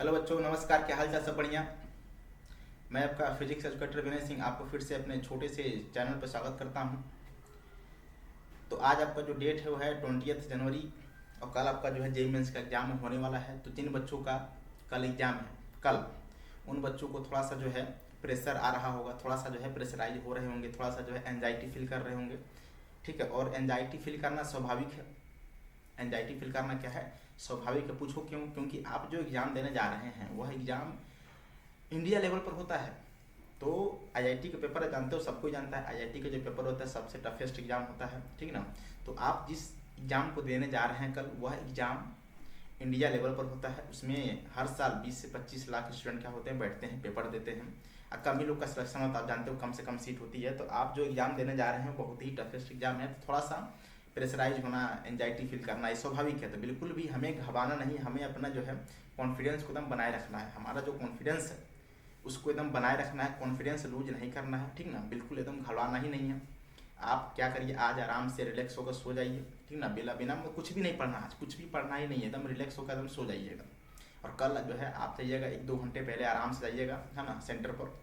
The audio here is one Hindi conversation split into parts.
हेलो बच्चों, नमस्कार। क्या हाल चाल? सब बढ़िया। मैं आपका फिजिक्स एजुकेटर विनय सिंह आपको फिर से अपने छोटे से चैनल पर स्वागत करता हूं। तो आज आपका जो डेट है वो है 20 जनवरी और कल आपका जो है जेईई मेंस का एग्जाम होने वाला है। तो जिन बच्चों का कल एग्जाम है, कल उन बच्चों को थोड़ा सा जो है प्रेशर आ रहा होगा, थोड़ा सा जो है प्रेशराइज हो रहे होंगे, थोड़ा सा जो है एंजाइटी फील कर रहे होंगे। ठीक है, और एंजाइटी फील करना स्वाभाविक है। एंजाइटी फील करना क्या है? स्वाभाविक है। पूछो क्यों? क्योंकि आप जो एग्ज़ाम देने जा रहे हैं वह एग्ज़ाम इंडिया लेवल पर होता है। तो आईआईटी का पेपर जानते हो, सबको जानता है आईआईटी का जो पेपर होता है सबसे टफेस्ट एग्जाम होता है, ठीक ना। तो आप जिस एग्जाम को देने जा रहे हैं कल, वह एग्जाम इंडिया लेवल पर होता है। उसमें हर साल 20 से 25 लाख स्टूडेंट क्या होते हैं, बैठते हैं, पेपर देते हैं। और कम ही लोग का सिलेक्शन होता है, आप जानते हो, कम से कम सीट होती है। तो आप जो एग्जाम देने जा रहे हैं बहुत ही टफेस्ट एग्जाम है। तो थोड़ा सा प्रेशराइज होना, एंजाइटी फील करना, ये स्वाभाविक है। तो बिल्कुल भी हमें घबराना नहीं, हमें अपना जो है कॉन्फिडेंस को एकदम बनाए रखना है। हमारा जो कॉन्फिडेंस है उसको एकदम बनाए रखना है, कॉन्फिडेंस लूज नहीं करना है, ठीक ना। बिल्कुल एकदम घबराना ही नहीं है। आप क्या करिए, आज आराम से रिलैक्स होकर सो जाइए, ठीक ना। बिना बिना कुछ भी नहीं पढ़ना, आज कुछ भी पढ़ना ही नहीं है, एकदम रिलैक्स होकर एकदम सो जाइएगा। और कल जो है आप जाइएगा 1-2 घंटे पहले आराम से जाइएगा, है ना, सेंटर पर।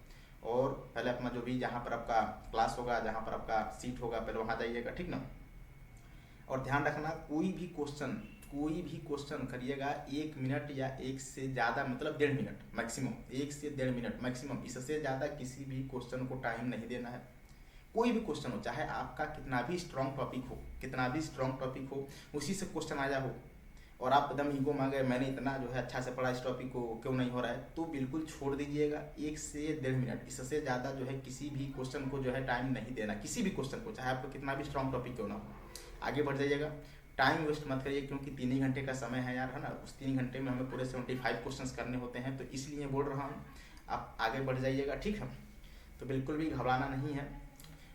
और पहले अपना जो भी जहाँ पर आपका क्लास होगा, जहाँ पर आपका सीट होगा, पहले वहाँ जाइएगा, ठीक ना। और ध्यान रखना, कोई भी क्वेश्चन करिएगा 1 मिनट या 1 से ज़्यादा, मतलब 1.5 मिनट मैक्सिमम, 1 से 1.5 मिनट मैक्सिमम, इससे ज़्यादा किसी भी क्वेश्चन को टाइम नहीं देना है। कोई भी क्वेश्चन हो, चाहे आपका कितना भी स्ट्रॉन्ग टॉपिक हो, उसी से क्वेश्चन आया हो और आप एकदम ईगो में आ गए, मैंने इतना जो है अच्छा से पढ़ा, इस टॉपिक को क्यों नहीं हो रहा है, तो बिल्कुल छोड़ दीजिएगा। 1 से 1.5 मिनट, इससे ज़्यादा जो है किसी भी क्वेश्चन को जो है टाइम नहीं देना। किसी भी क्वेश्चन को, चाहे आपको कितना भी स्ट्रॉन्ग टॉपिक क्यों ना हो, आगे बढ़ जाइएगा। टाइम वेस्ट मत करिए, क्योंकि 3 ही घंटे का समय है यार, है ना। उस 3 घंटे में हमें पूरे 75 क्वेश्चंस करने होते हैं, तो इसलिए बोल रहा हूँ आप आगे बढ़ जाइएगा, ठीक है। तो बिल्कुल भी घबराना नहीं है।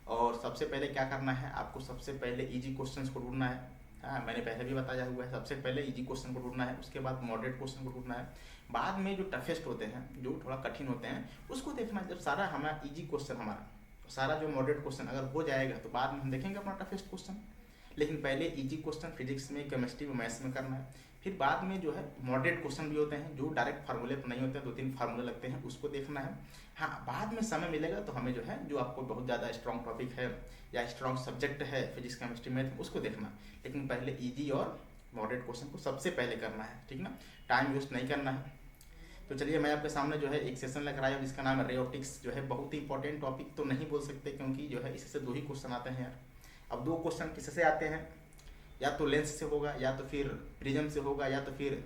और सबसे पहले क्या करना है, आपको सबसे पहले इजी क्वेश्चंस को ढूंढना है। हाँ, मैंने पहले भी बताया हुआ है, सबसे पहले इजी क्वेश्चन को ढूंढना है, उसके बाद मॉडरेट क्वेश्चन को ढूंढना है, बाद में जो टफेस्ट होते हैं, जो थोड़ा कठिन होते हैं, उसको देखना। जब सारा हमारा इजी क्वेश्चन, हमारा सारा जो मॉडरेट क्वेश्चन अगर हो जाएगा तो बाद में हम देखेंगे अपना टफेस्ट क्वेश्चन। लेकिन पहले इजी क्वेश्चन फिजिक्स में, केमिस्ट्री में, मैथ्स में करना है। फिर बाद में जो है मॉडरेट क्वेश्चन भी होते हैं, जो डायरेक्ट फार्मूले पर नहीं होते हैं, 2-3 फार्मूले लगते हैं, उसको देखना है। हाँ, बाद में समय मिलेगा तो हमें जो है, जो आपको बहुत ज़्यादा स्ट्रॉन्ग टॉपिक है या स्ट्रॉन्ग सब्जेक्ट है फिजिक्स, केमिस्ट्री, मैथ, उसको देखना। लेकिन पहले ईजी और मॉडरेट क्वेश्चन को सबसे पहले करना है, ठीक ना। टाइम वेस्ट नहीं करना है। तो चलिए, मैं आपके सामने जो है एक सेशन लेकर आया हूँ जिसका नाम है रेओटिक्स। जो है बहुत ही इंपॉर्टेंट टॉपिक तो नहीं बोल सकते, क्योंकि जो है इससे 2 ही क्वेश्चन आते हैं यार। अब 2 क्वेश्चन किससे आते हैं, या तो लेंस से होगा, या तो फिर प्रिज्म से होगा, या तो फिर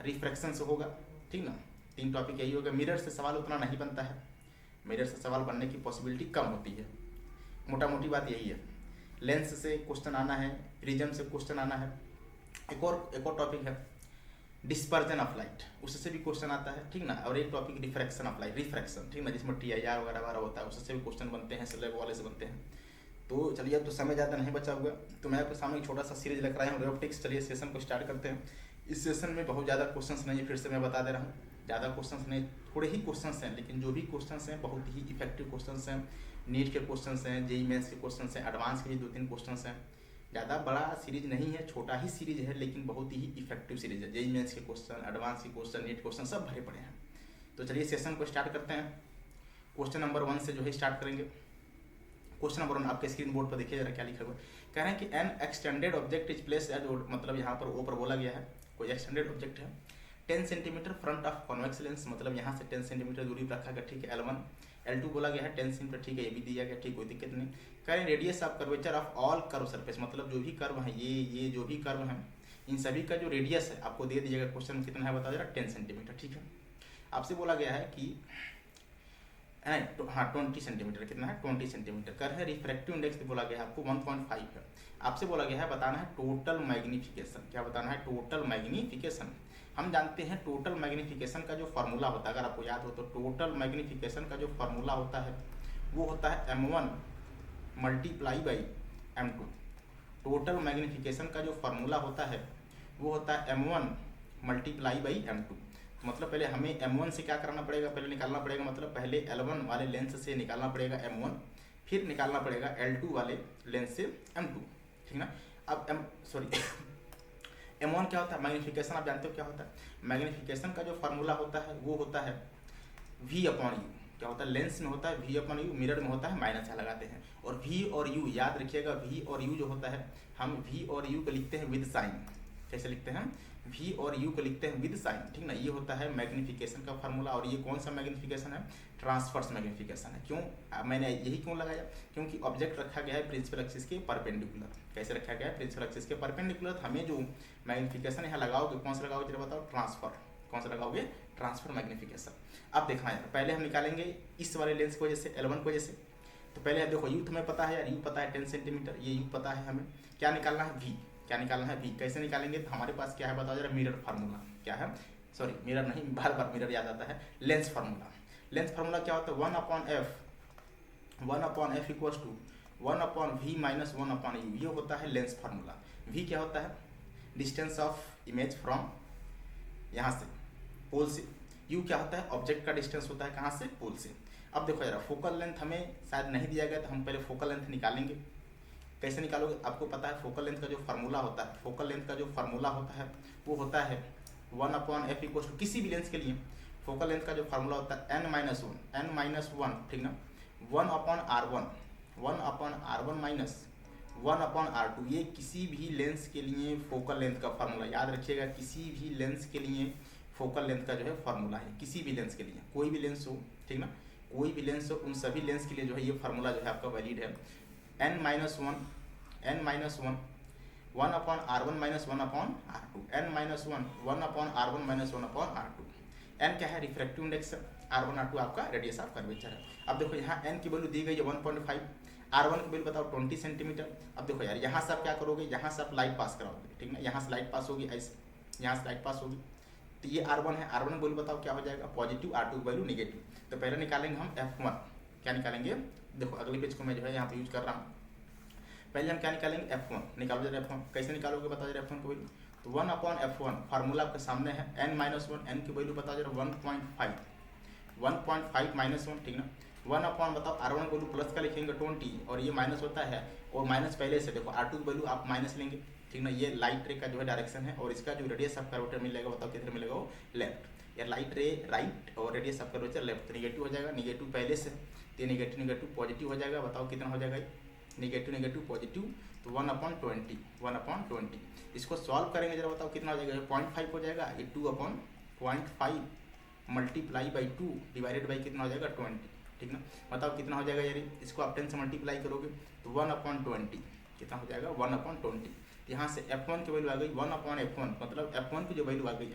रिफ्रैक्शन से होगा, ठीक ना। 3 टॉपिक यही होगा। मिरर से सवाल उतना नहीं बनता है, मिरर से सवाल बनने की पॉसिबिलिटी कम होती है, मोटा मोटी बात यही है। लेंस से क्वेश्चन आना है, प्रिज्म से क्वेश्चन आना है। एक और टॉपिक है डिस्पर्जन ऑफ लाइट, उससे भी क्वेश्चन आता है, ठीक ना। और एक topic refraction of light, refraction, ठीक ना, जिसमें TIR वगैरह होता है, उससे भी क्वेश्चन बनते हैं, स्लैब वाले से बनते हैं। तो चलिए, अब तो समय ज़्यादा नहीं बचा हुआ, तो मैं आपके सामने एक छोटा सा सीरीज लेकर आया हूँ, रेओटिक्स। चलिए सेशन को स्टार्ट करते हैं। इस सेशन में बहुत ज़्यादा क्वेश्चंस नहीं है, फिर से मैं बता दे रहा हूँ, ज़्यादा क्वेश्चंस नहीं, थोड़े ही क्वेश्चंस हैं, लेकिन जो भी क्वेश्चंस हैं बहुत ही इफेक्टिव क्वेश्चंस हैं। नीट के क्वेश्चंस हैं, जेईई मेंस के क्वेश्चंस हैं, एडवांस के भी 2-3 क्वेश्चंस हैं। ज़्यादा बड़ा सीरीज नहीं है, छोटा ही सीरीज है, लेकिन बहुत ही इफेक्टिव सीरीज है। जेईई मेंस के क्वेश्चन, एडवांस के क्वेश्चन, नीट क्वेश्चन सब भरे पड़े हैं। तो चलिए सेशन को स्टार्ट करते हैं। क्वेश्चन नंबर 1 से जो है स्टार्ट करेंगे। क्वेश्चन नंबर 1 आपके स्क्रीन बोर्ड पर देखिए जरा क्या लिखा हुआ है। कह रहे हैं कि an extended object is place as, मतलब यहाँ पर ओ पर बोला गया है, कोई एक्सटेंडेड ऑब्जेक्ट है 10 centimetre front of convex lens, मतलब यहाँ से 10 सेंटीमीटर दूरी पर रखा गया, ठीक है। L1 L2 बोला गया है 10 सेंटीमीटर, ठीक है, ये भी दिया गया, ठीक, कोई दिक्कत नहीं। कह रहे हैं radius of curvature of all curve surface, मतलब जो भी कर्व है, ये जो भी कर्व है, इन सभी का जो रेडियस है आपको दे दीजिएगा। क्वेश्चन कितना है बता जरा, 10 सेंटीमीटर, ठीक है। आपसे बोला गया है कि हाँ 20 सेंटीमीटर, कितना है 20 सेंटीमीटर। कर है रिफ्रैक्टिव इंडेक्स भी बोला गया है आपको 1.5 है। आपसे बोला गया है बताना है टोटल मैग्निफिकेशन। क्या बताना है? Total magnification. हम जानते हैं टोटल मैग्निफिकेशन का जो फार्मूला होता है, अगर आपको याद हो तो, टोटल मैग्निफिकेशन का जो फार्मूला होता है वो होता है m1 multiply by m2। Total magnification का जो फार्मूला होता है वो होता है m1 मल्टीप्लाई बाई m2। मतलब पहले हमें m1 से क्या करना पड़ेगा, पहले निकालना पड़ेगा, मतलब पहले L1 वाले लेंस से निकालना पड़ेगा m1, फिर निकालना पड़ेगा L2 वाले लेंस से m2, ठीक ना। अब M1 क्या होता है? मैग्नीफिकेशन। आप जानते हो क्या होता है? मैग्नीफिकेशन का जो फार्मूला होता है वो होता है V अपॉन यू। क्या होता है? लेंस में होता है V अपॉन यू, मिरर में होता है माइनस लगाते हैं। और V और U याद रखिएगा, V और U जो होता है, हम V और U को लिखते हैं विद साइन। कैसे लिखते हैं? V और U को लिखते हैं विद साइन, ठीक ना। ये होता है मैग्नीफिकेशन का फार्मूला। और ये कौन सा मैग्नीफिकेशन है? ट्रांसवर्स मैग्नीफिकेशन है। क्यों मैंने यही क्यों लगाया? क्योंकि ऑब्जेक्ट रखा गया है प्रिंसिपल एक्सिस के परपेंडिकुलर। कैसे रखा गया है? प्रिंसिपल एक्सिस के परपेंडिकुलर। हमें जो मैग्नीफिकेशन यहाँ लगाओगे, कौन सा लगाओगे जरा बताओ? ट्रांसफर। कौन सा लगाओगे? Transfer magnification. अब देखना यार, पहले हम निकालेंगे इस वाले लेंस की वजह से, L1 की वजह से। तो पहले देखो यू हमें पता है यार, यू पता है 10 सेंटीमीटर, ये यू पता है हमें। क्या निकालना है? V। क्या निकालना है? V। कैसे निकालेंगे? तो हमारे पास क्या है बताओ जरा? Mirror formula. क्या है? सॉरी मिरर नहीं, बार बार मिरर याद आता है। Lens formula. लेंस फार्मूला क्या होता है? 1/f equals to 1/v minus 1/u। ये होता है लेंस फार्मूला। V क्या होता है? डिस्टेंस ऑफ इमेज फ्रॉम यहाँ से पोल से। U क्या होता है? ऑब्जेक्ट का डिस्टेंस होता है कहाँ से? पोल से। अब देखो जरा, फोकल लेंथ हमें शायद नहीं दिया गया, तो हम पहले फोकल लेंथ निकालेंगे। कैसे निकालोगे? आपको पता है फोकल लेंथ का जो फार्मूला होता है, फोकल लेंथ का जो फार्मूला होता है वो होता है 1/f इक्वल टू, किसी भी लेंस के लिए फोकल लेंथ का जो फार्मूला होता है n-1, ठीक ना, 1/r1 माइनस 1/r2। ये किसी भी लेंस के लिए फोकल लेंथ का फार्मूला याद रखिएगा। किसी भी लेंस के लिए फोकल लेंथ का जो है फार्मूला है, किसी भी लेंस के लिए, कोई भी लेंस हो, ठीक ना, कोई भी लेंस हो, उन सभी लेंस के लिए जो है ये फार्मूला जो है आपका वैलिड है। n-1 1/r1 minus 1/r2, n-1 1/r1 minus 1/r2। n क्या है? रिफ्रैक्टिव इंडेक्स, r1 r2 आपका रेडियस ऑफ कर्वेचर है। अब देखो यहाँ n की वैल्यू दी गई है 1.5, r1 की वैल्यू बताओ 20 सेंटीमीटर। अब देखो यार, यहाँ से आप क्या करोगे? यहाँ से आप लाइट पास कराओगे, ठीक ना, यहाँ से लाइट पास होगी ऐसे, यहाँ से लाइट पास होगी। तो ये R1 है, R1 की वैल्यू बताओ क्या हो जाएगा? पॉजिटिव, R2 की वैल्यू निगेटिव। तो पहले निकालेंगे हम F1। क्या निकालेंगे? देखो अगले पेज को मैं जो है यहाँ पे यूज कर रहा हूँ। पहले हम क्या निकालेंगे? F1। निकालो जरा F1। कैसे निकालोगे बताओ जरा F1 की वैल्यू? तो 1/f1 फार्मूला आपके सामने है, n-1, n की वैल्यू बताओ जरा 1.5 माइनस 1, ठीक ना, 1 बताओ R1 की वैल्यू प्लस का लिखेंगे 20, और ये माइनस होता है, और माइनस पहले से देखो R2 की वैल्यू आप माइनस लेंगे, ठीक ना। ये लाइट रे का जो है डायरेक्शन है, और इसका जो रेडियस ऑफ कर्वेचर मिलेगा बताओ किधर मिलेगा? वो लेफ्ट। यार लाइट रे राइट और रेडियस ऑफ कर्वेचर लेफ्ट, तो निगेटिव हो जाएगा। निगेटिव पहले से, तो निगेटिव पॉजिटिव हो जाएगा। बताओ कितना हो जाएगा? निगेटिव पॉजिटिव, तो 1/20। इसको सॉल्व करेंगे जरा, बताओ कितना हो जाएगा? 0.5 हो जाएगा। ये 2/0.5 मल्टीप्लाई बाई 2 डिवाइडेड बाई कितना हो जाएगा? 20, ठीक ना। बताओ कितना हो जाएगा यार? इसको आप 10 से मल्टीप्लाई करोगे तो 1/20 कितना हो जाएगा? 1/20। यहाँ से F1 की वैल्यू आ गई 1/f1, मतलब F1 की जो वैल्यू आ गई,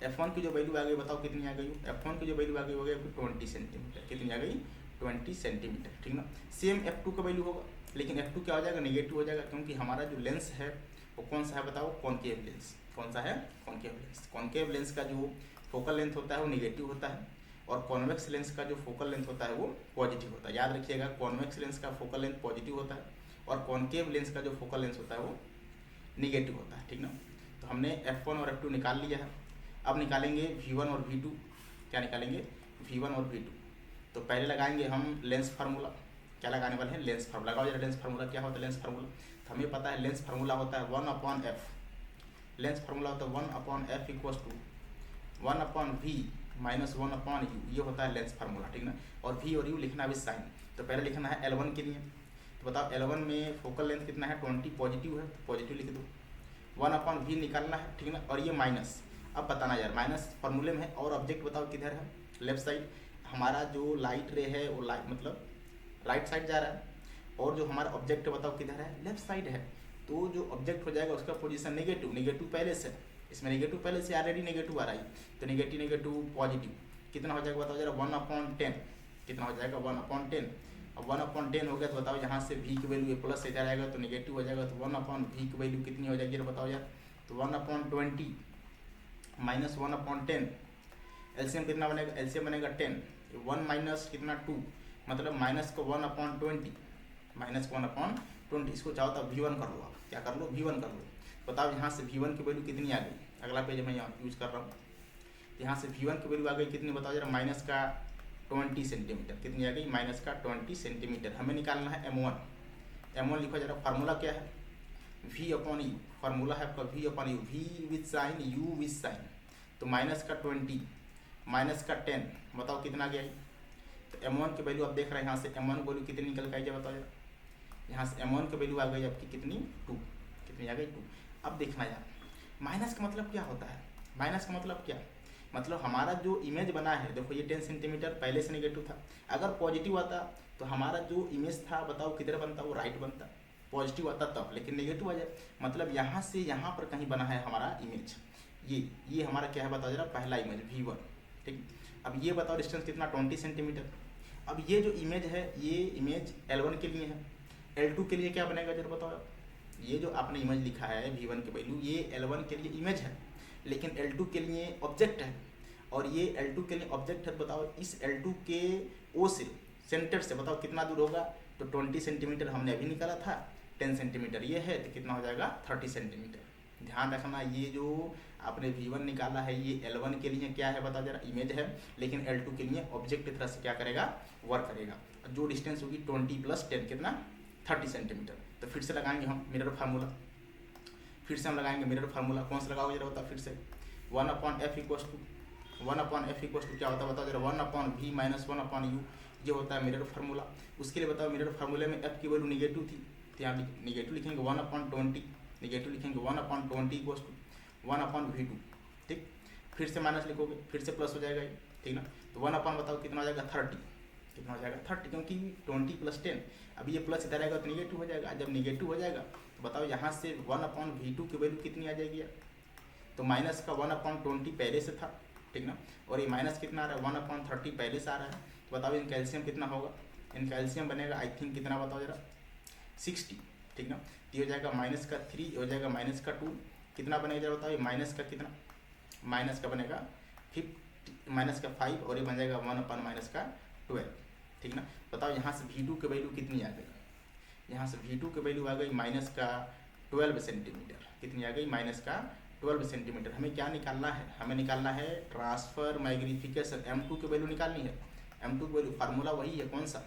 F1 की जो वैल्यू आ गई बताओ कितनी आ गई? F1 की जो वैल्यू आ गई हो गई 20 सेंटीमीटर। कितनी आ गई? 20 सेंटीमीटर, ठीक ना। सेम F2 का वैल्यू होगा, लेकिन F2 क्या हो जाएगा? निगेटिव हो जाएगा, क्योंकि हमारा जो लेंस है वो कौन सा है बताओ? Concave lens. कौन सा है? Concave lens. कॉनकेव लेंस का जो फोकल लेंथ होता है वो निगेटिव होता है, और कॉन्वेक्स लेंस का जो फोकल लेंथ होता है वो पॉजिटिव होता है। याद रखिएगा, कॉन्वेक्स लेंस का फोकल लेंथ पॉजिटिव होता है, और कॉनकेव लेंस का जो फोकल लेंथ होता है वो निगेटिव होता है, ठीक ना। तो हमने F1 और F2 निकाल लिया है। अब निकालेंगे V1 और V2। क्या निकालेंगे? V1 और V2। तो पहले लगाएंगे हम लेंस फार्मूला। क्या लगाने वाले हैं? Lens formula. लगाओ जरा लेंस फार्मूला। क्या होता है लेंस फार्मूला? तो हमें पता है लेंस फार्मूला होता है 1/f। लेंस फार्मूला होता है 1/f equals to 1/v minus 1/u। ये होता है लेंस फार्मूला, ठीक ना। और v और u लिखना भी साइन। तो पहले लिखना है L1 के लिए। तो बताओ L1 में फोकल लेंथ कितना है? 20 पॉजिटिव है, पॉजिटिव लिख दो। 1/v निकालना है, ठीक ना। और ये माइनस, अब बताना यार, माइनस फार्मूले में है, और ऑब्जेक्ट बताओ किधर है? Left side. हमारा जो लाइट रे है वो लाइट मतलब राइट साइड जा रहा है, और जो हमारा ऑब्जेक्ट बताओ किधर है? लेफ्ट साइड है। तो जो ऑब्जेक्ट हो जाएगा उसका पोजीशन निगेटिव पहले से, इसमें निगेटिव पहले से ऑलरेडी निगेटिव आ रहा है, तो निगेटिव पॉजिटिव कितना हो जाएगा बताओ जरा? 1/10। कितना हो जाएगा? 1/10। अब 1/10 हो गया तो बताओ यहाँ से v की वैल्यू प्लस से जाएगा तो निगेटिव हो जाएगा, तो 1/v की वैल्यू कितनी हो जाएगी बताओ यार? तो 1/20 माइनस 1/10। एलसीएम कितना बनेगा? एलसीएम बनेगा 10। 1 माइनस कितना? 2, मतलब माइनस को 1/20, माइनस को 1/20। इसको चाहो तो V1 कर लो, आप क्या कर लो? V1 कर लो। बताओ यहाँ से V1 की वैल्यू कितनी आ गई? अगला पेज मैं यहाँ यूज कर रहा हूँ। यहाँ से V1 की वैल्यू आ गई कितनी बताओ जरा? माइनस का 20 सेंटीमीटर। कितनी आ गई? माइनस का 20 सेंटीमीटर। हमें निकालना है M1। M1 लिखो जरा, फार्मूला क्या है? वी अपॉन यू, फार्मूला है आपका v upon u, v with sign u with sign, तो माइनस का 20 माइनस का 10, बताओ कितना गया। तो m1 की वैल्यू आप देख रहे हैं यहाँ से m1 की वैल्यू कितनी निकल के आई, बताओ यार। यहाँ से m1 की वैल्यू आ गई आपकी कितनी 2, कितनी आ गई 2। अब देखना यार माइनस का मतलब क्या होता है, माइनस का मतलब क्या, मतलब हमारा जो इमेज बना है, देखो ये 10 सेंटीमीटर पहले से नेगेटिव था, अगर पॉजिटिव आता तो हमारा जो इमेज था बताओ किधर बनता, वो राइट बनता, पॉजिटिव आता तब, लेकिन नेगेटिव आ जाए, मतलब यहाँ से यहाँ पर कहीं बना है हमारा इमेज, ये हमारा क्या है बताओ जरा, पहला इमेज V1, ठीक। अब ये बताओ डिस्टेंस कितना 20 सेंटीमीटर। अब ये जो इमेज है ये इमेज L1 के लिए है, L2 के लिए क्या बनेगा जरा बताओ। ये जो आपने इमेज लिखा है V1 की वैल्यू, ये L1 के लिए इमेज है, लेकिन L2 के लिए ऑब्जेक्ट है, और ये L2 के लिए ऑब्जेक्ट है। बताओ इस L2 के O से, सेंटर से बताओ कितना दूर होगा, तो 20 सेंटीमीटर हमने अभी निकाला था, 10 सेंटीमीटर ये है, तो कितना हो जाएगा 30 सेंटीमीटर। ध्यान रखना ये जो आपने V1 निकाला है ये L1 के लिए क्या है बताओ जरा, इमेज है, लेकिन L2 के लिए ऑब्जेक्ट की तरह से क्या करेगा, वर्क करेगा। जो डिस्टेंस होगी 20 + 10 कितना 30 सेंटीमीटर। तो फिर से लगाएंगे हम मिरर फार्मूला, फिर से हम लगाएंगे मिरर फार्मूला, कौन सा लगाओगे जरा बताओ फिर से। 1/f क्या होता है बताओ जरा, 1/v - 1/u, ये होता है मिरर फार्मूला। उसके लिए बताओ मिरर फार्मूले में f की वैल्यू निगेटिव थी, तो यहाँ निगेटिव लिखेंगे 1/20, निगेटिव लिखेंगे 1/20 = 1/v2, ठीक। फिर से माइनस लिखोगे, फिर से प्लस हो जाएगा ये, ठीक ना। तो 1/ बताओ कितना हो जाएगा 30, कितना हो जाएगा 30, क्योंकि 20 + 10, अब ये प्लस इधर आएगा तो निगेटिव हो जाएगा। जब निगेटिव हो जाएगा तो बताओ यहाँ से 1/v2 की वैल्यू कितनी आ जाएगी यार, तो माइनस का 1/20 पहले से था, ठीक ना, और ये माइनस कितना आ रहा है 1/30 पहले से आ रहा है। तो बताओ इन कैल्शियम कितना होगा, इन कैल्शियम बनेगा आई थिंक कितना बताओ जरा 60, ठीक ना। तो ये हो जाएगा -3, हो जाएगा -2, कितना बनेगा जरा बताओ, ये माइनस का कितना, माइनस का बनेगा 5, और ये बन जाएगा 1/12, ठीक ना। बताओ यहाँ से V2 की वैल्यू कितनी आ गई, यहाँ से V2 की वैल्यू आ गई -12 सेंटीमीटर, कितनी आ गई -12 सेंटीमीटर। हमें क्या निकालना है, हमें निकालना है ट्रांसफर मैग्नीफिकेशन, M2 की वैल्यू निकालनी है। M2 की वैल्यू फार्मूला वही है, कौन सा,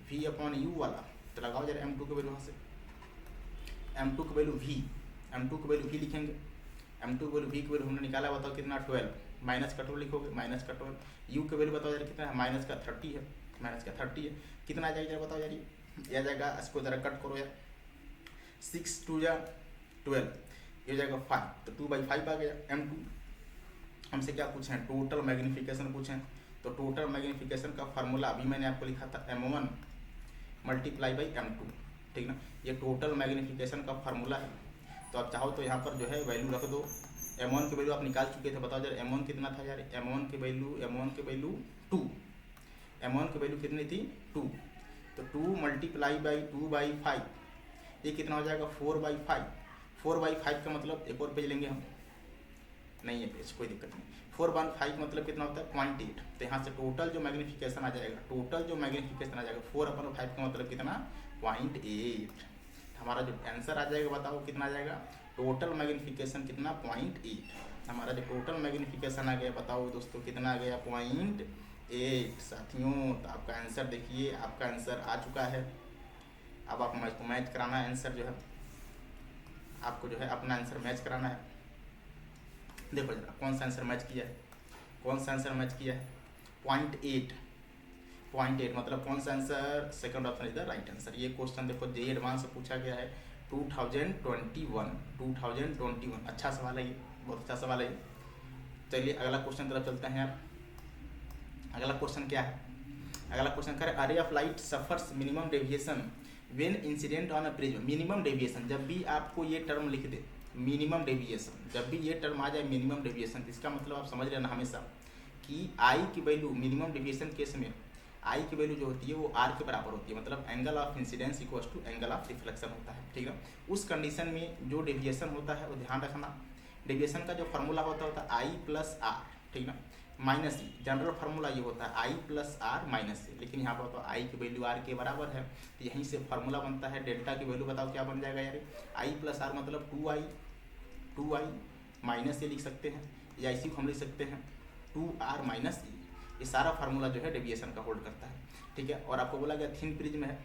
V/U वाला, तो लगाओ जरा M2 की वैल्यू यहाँ से, M2 की वैल्यू V, M2 की वैल्यू V लिखेंगे, M2 की वैल्यू V की वैल्यू हमने निकाला, बताओ कितना 12, माइनस का 12 लिखोगे, -12, U की वैल्यू बताओ जरा कितना है, -30 है, -30 है, कितना आ जाएगा बताओ यार, ये आ जाएगा, इसको जरा कट करो यार, 6 × 2 = 12, ये हो जाएगा 5, तो 2/5 आ गया। M2 हमसे क्या पूछे हैं, टोटल मैग्नीफिकेशन पूछे हैं, तो टोटल मैग्नीफिकेशन का फार्मूला अभी मैंने आपको लिखा था M1 × M2, ठीक ना। ये टोटल मैग्नीफिकेशन का फार्मूला है, तो आप चाहो तो यहाँ पर जो है वैल्यू रख दो। M1 की वैल्यू आप निकाल चुके थे, बताओ जरा M1 कितना था यार, M1 की वैल्यू 2, M1 की वैल्यू कितनी थी 2, तो 2 × 2/5, ये कितना हो जाएगा 4/5, 4/5 का मतलब एक और पेज लेंगे हम, नहीं है पेज कोई दिक्कत नहीं, 4/5 मतलब कितना होता है 0.8, तो यहाँ से टोटल जो मैग्नीफिकेशन आ जाएगा, टोटल जो मैग्नीफिकेशन आ जाएगा 4/5 का मतलब कितना 0.8, हमारा जो आंसर आ जाएगा बताओ कितना आ जाएगा, टोटल मैग्नीफिकेशन कितना 0.8, हमारा जो टोटल मैग्नीफिकेशन आ गया बताओ दोस्तों कितना आ गया 0.8 साथियों। तो आपका आंसर देखिए, आपका आंसर आ चुका है। अब आप मैच कराना है आंसर, जो है आपको जो है अपना आंसर मैच कराना है। देखो जरा कौन सा आंसर मैच किया है, कौन सा आंसर मैच किया है 0.8 मतलब कौन सा answer, second option is the right answer. ये क्वेश्चन देखो जेईई एडवांस से पूछा गया है 2021, अच्छा सवाल है ये, बहुत अच्छा सवाल है। चलिए अगला क्वेश्चन तरफ चलते हैं यार। अगला क्वेश्चन क्या है, अगला क्वेश्चन करें, अरे of light suffers minimum deviation when incident on a prism. Minimum deviation, जब भी आपको ये टर्म लिख दे मिनिमम डेविएशन, जब भी ये टर्म आ जाए मिनिमम डेविएशन, इसका मतलब आप समझ लेना हमेशा कि आई की वैल्यू मिनिमम डेविएशन केस में आई की वैल्यू जो होती है वो आर के बराबर होती है, मतलब angle of incidence equals to angle of reflection होता है, ठीक है। उस कंडीशन में जो डेविएशन होता है वो ध्यान रखना, डेविएशन का जो फार्मूला होता है आई प्लस आर, ठीक ना, माइनस ई, जनरल फार्मूला ये होता है आई प्लस आर माइनस ए, लेकिन यहाँ पर तो आई की वैल्यू आर के बराबर है, तो यहीं से फार्मूला बनता है डेल्टा की वैल्यू बताओ क्या बन जाएगा यार, आई प्लस आर मतलब 2i माइनस ए लिख सकते हैं, या इसी को हम लिख सकते हैं 2r माइनस ई। ये सारा फार्मूला जो है डेविएशन का होल्ड करता है, ठीक है। और आपको बोला गया थिन प्रिज्म है,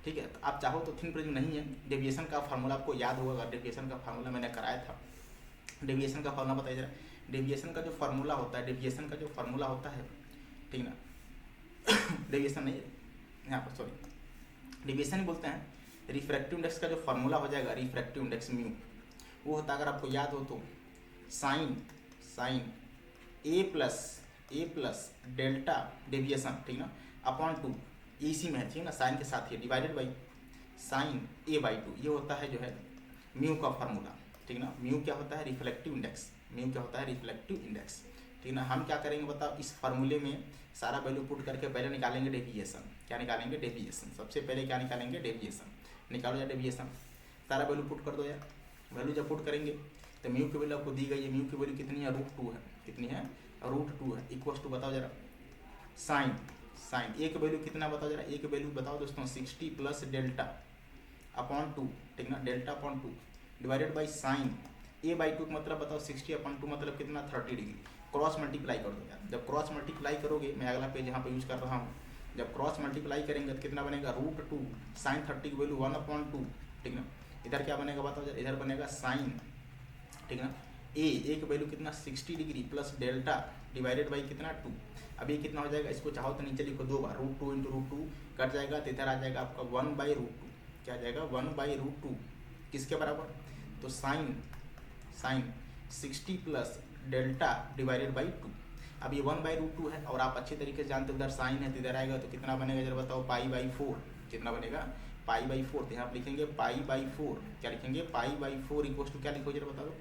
ठीक है। तो आप चाहो तो थिन प्रिज्म नहीं है। डेविएशन का फार्मूला आपको याद होगा, अगर डेविएशन का फार्मूला मैंने कराया था। डेविएशन का फार्मूला बताइए जरा। डेविएशन का जो फार्मूला होता है, डेविएशन का जो फार्मूला होता है, ठीक ना, डेविएशन नहीं है यहाँ पर, सॉरी, डेविएशन ही बोलते हैं। रिफ्रैक्टिव इंडेक्स का जो फार्मूला हो जाएगा, रिफ्रैक्टिव इंडेक्स म्यू, वो होता है, अगर आपको याद हो तो, साइन ए प्लस डेल्टा डेविएशन, ठीक ना, अपॉन 2, इसी में है, ठीक ना, साइन के साथ ही डिवाइडेड बाई साइन a/2, ये होता है जो है म्यू का फार्मूला, ठीक ना। म्यू क्या होता है? Reflective index. म्यू क्या होता है? रिफ्लेक्टिव इंडेक्स, ठीक ना। हम क्या करेंगे बताओ, इस फार्मूले में सारा वैल्यू पुट करके पहले निकालेंगे डेविएशन। क्या निकालेंगे? डेविएशन। सबसे पहले क्या निकालेंगे? डेविएशन। निकालो यार डेविएशन, सारा वैल्यू पुट कर दो यार। वैल्यू जब पुट करेंगे तो म्यू की वैल्यू आपको दी गई है, म्यू की वैल्यू कितनी है? √2 है। कितनी है? √2 है। इक्वल्स टू बताओ जरा साइन एक वैल्यू कितना बताओ जरा, एक वैल्यू बताओ दोस्तों, 60 प्लस डेल्टा अपॉन 2, ठीक ना, delta upon 2 divided by sine a/2 का मतलब बताओ 60 अपॉन 2 मतलब कितना? 30 डिग्री। क्रॉस मल्टीप्लाई कर दो यार। जब क्रॉस मल्टीप्लाई करोगे, मैं अगला पेज यहाँ पे यूज कर रहा हूँ, जब क्रॉस मल्टीप्लाई करेंगे तो कितना बनेगा? √2 साइन 30 की वैल्यू 1/2, ठीक ना। इधर क्या बनेगा बताओ जरा, इधर बनेगा साइन, ठीक ना, ए की वैल्यू कितना? 60 degree plus delta divided by कितना? 2। अब ये कितना हो जाएगा? इसको चाहो तो नीचे लिखो 2 बार, √2 इंटू √2 कट जाएगा, तो इधर आ जाएगा आपका 1/√2। क्या आ जाएगा? 1/√2 किसके बराबर? तो sine 60 plus delta divided by 2। अब ये 1/√2 है, और आप अच्छे तरीके से जानते हो उधर साइन है, तो इधर आएगा तो कितना बनेगा जरा बताओ? π/4। कितना बनेगा? π/4। तो यहाँ आप लिखेंगे π/4। क्या लिखेंगे? π/4 इक्वल्स टू क्या लिखो जरा बता दो?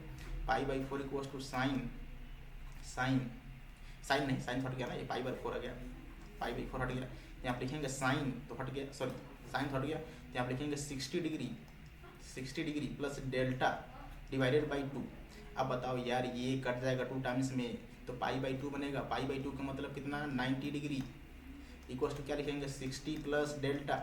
π/4 इक्वल्स टू साइन नहीं, साइन हट गया ना, ये π/4 आ गया, π/4 हट गया। यहाँ आप लिखेंगे साइन तो हट गया, सॉरी साइन तो हट गया, तो यहाँ आप लिखेंगे 60 degree plus delta divided by 2। अब बताओ यार, ये कट जाएगा 2 टाइम्स में, तो π/2 बनेगा। π/2 का मतलब कितना? 90 डिग्री इक्वल्स टू क्या लिखेंगे? 60 प्लस डेल्टा।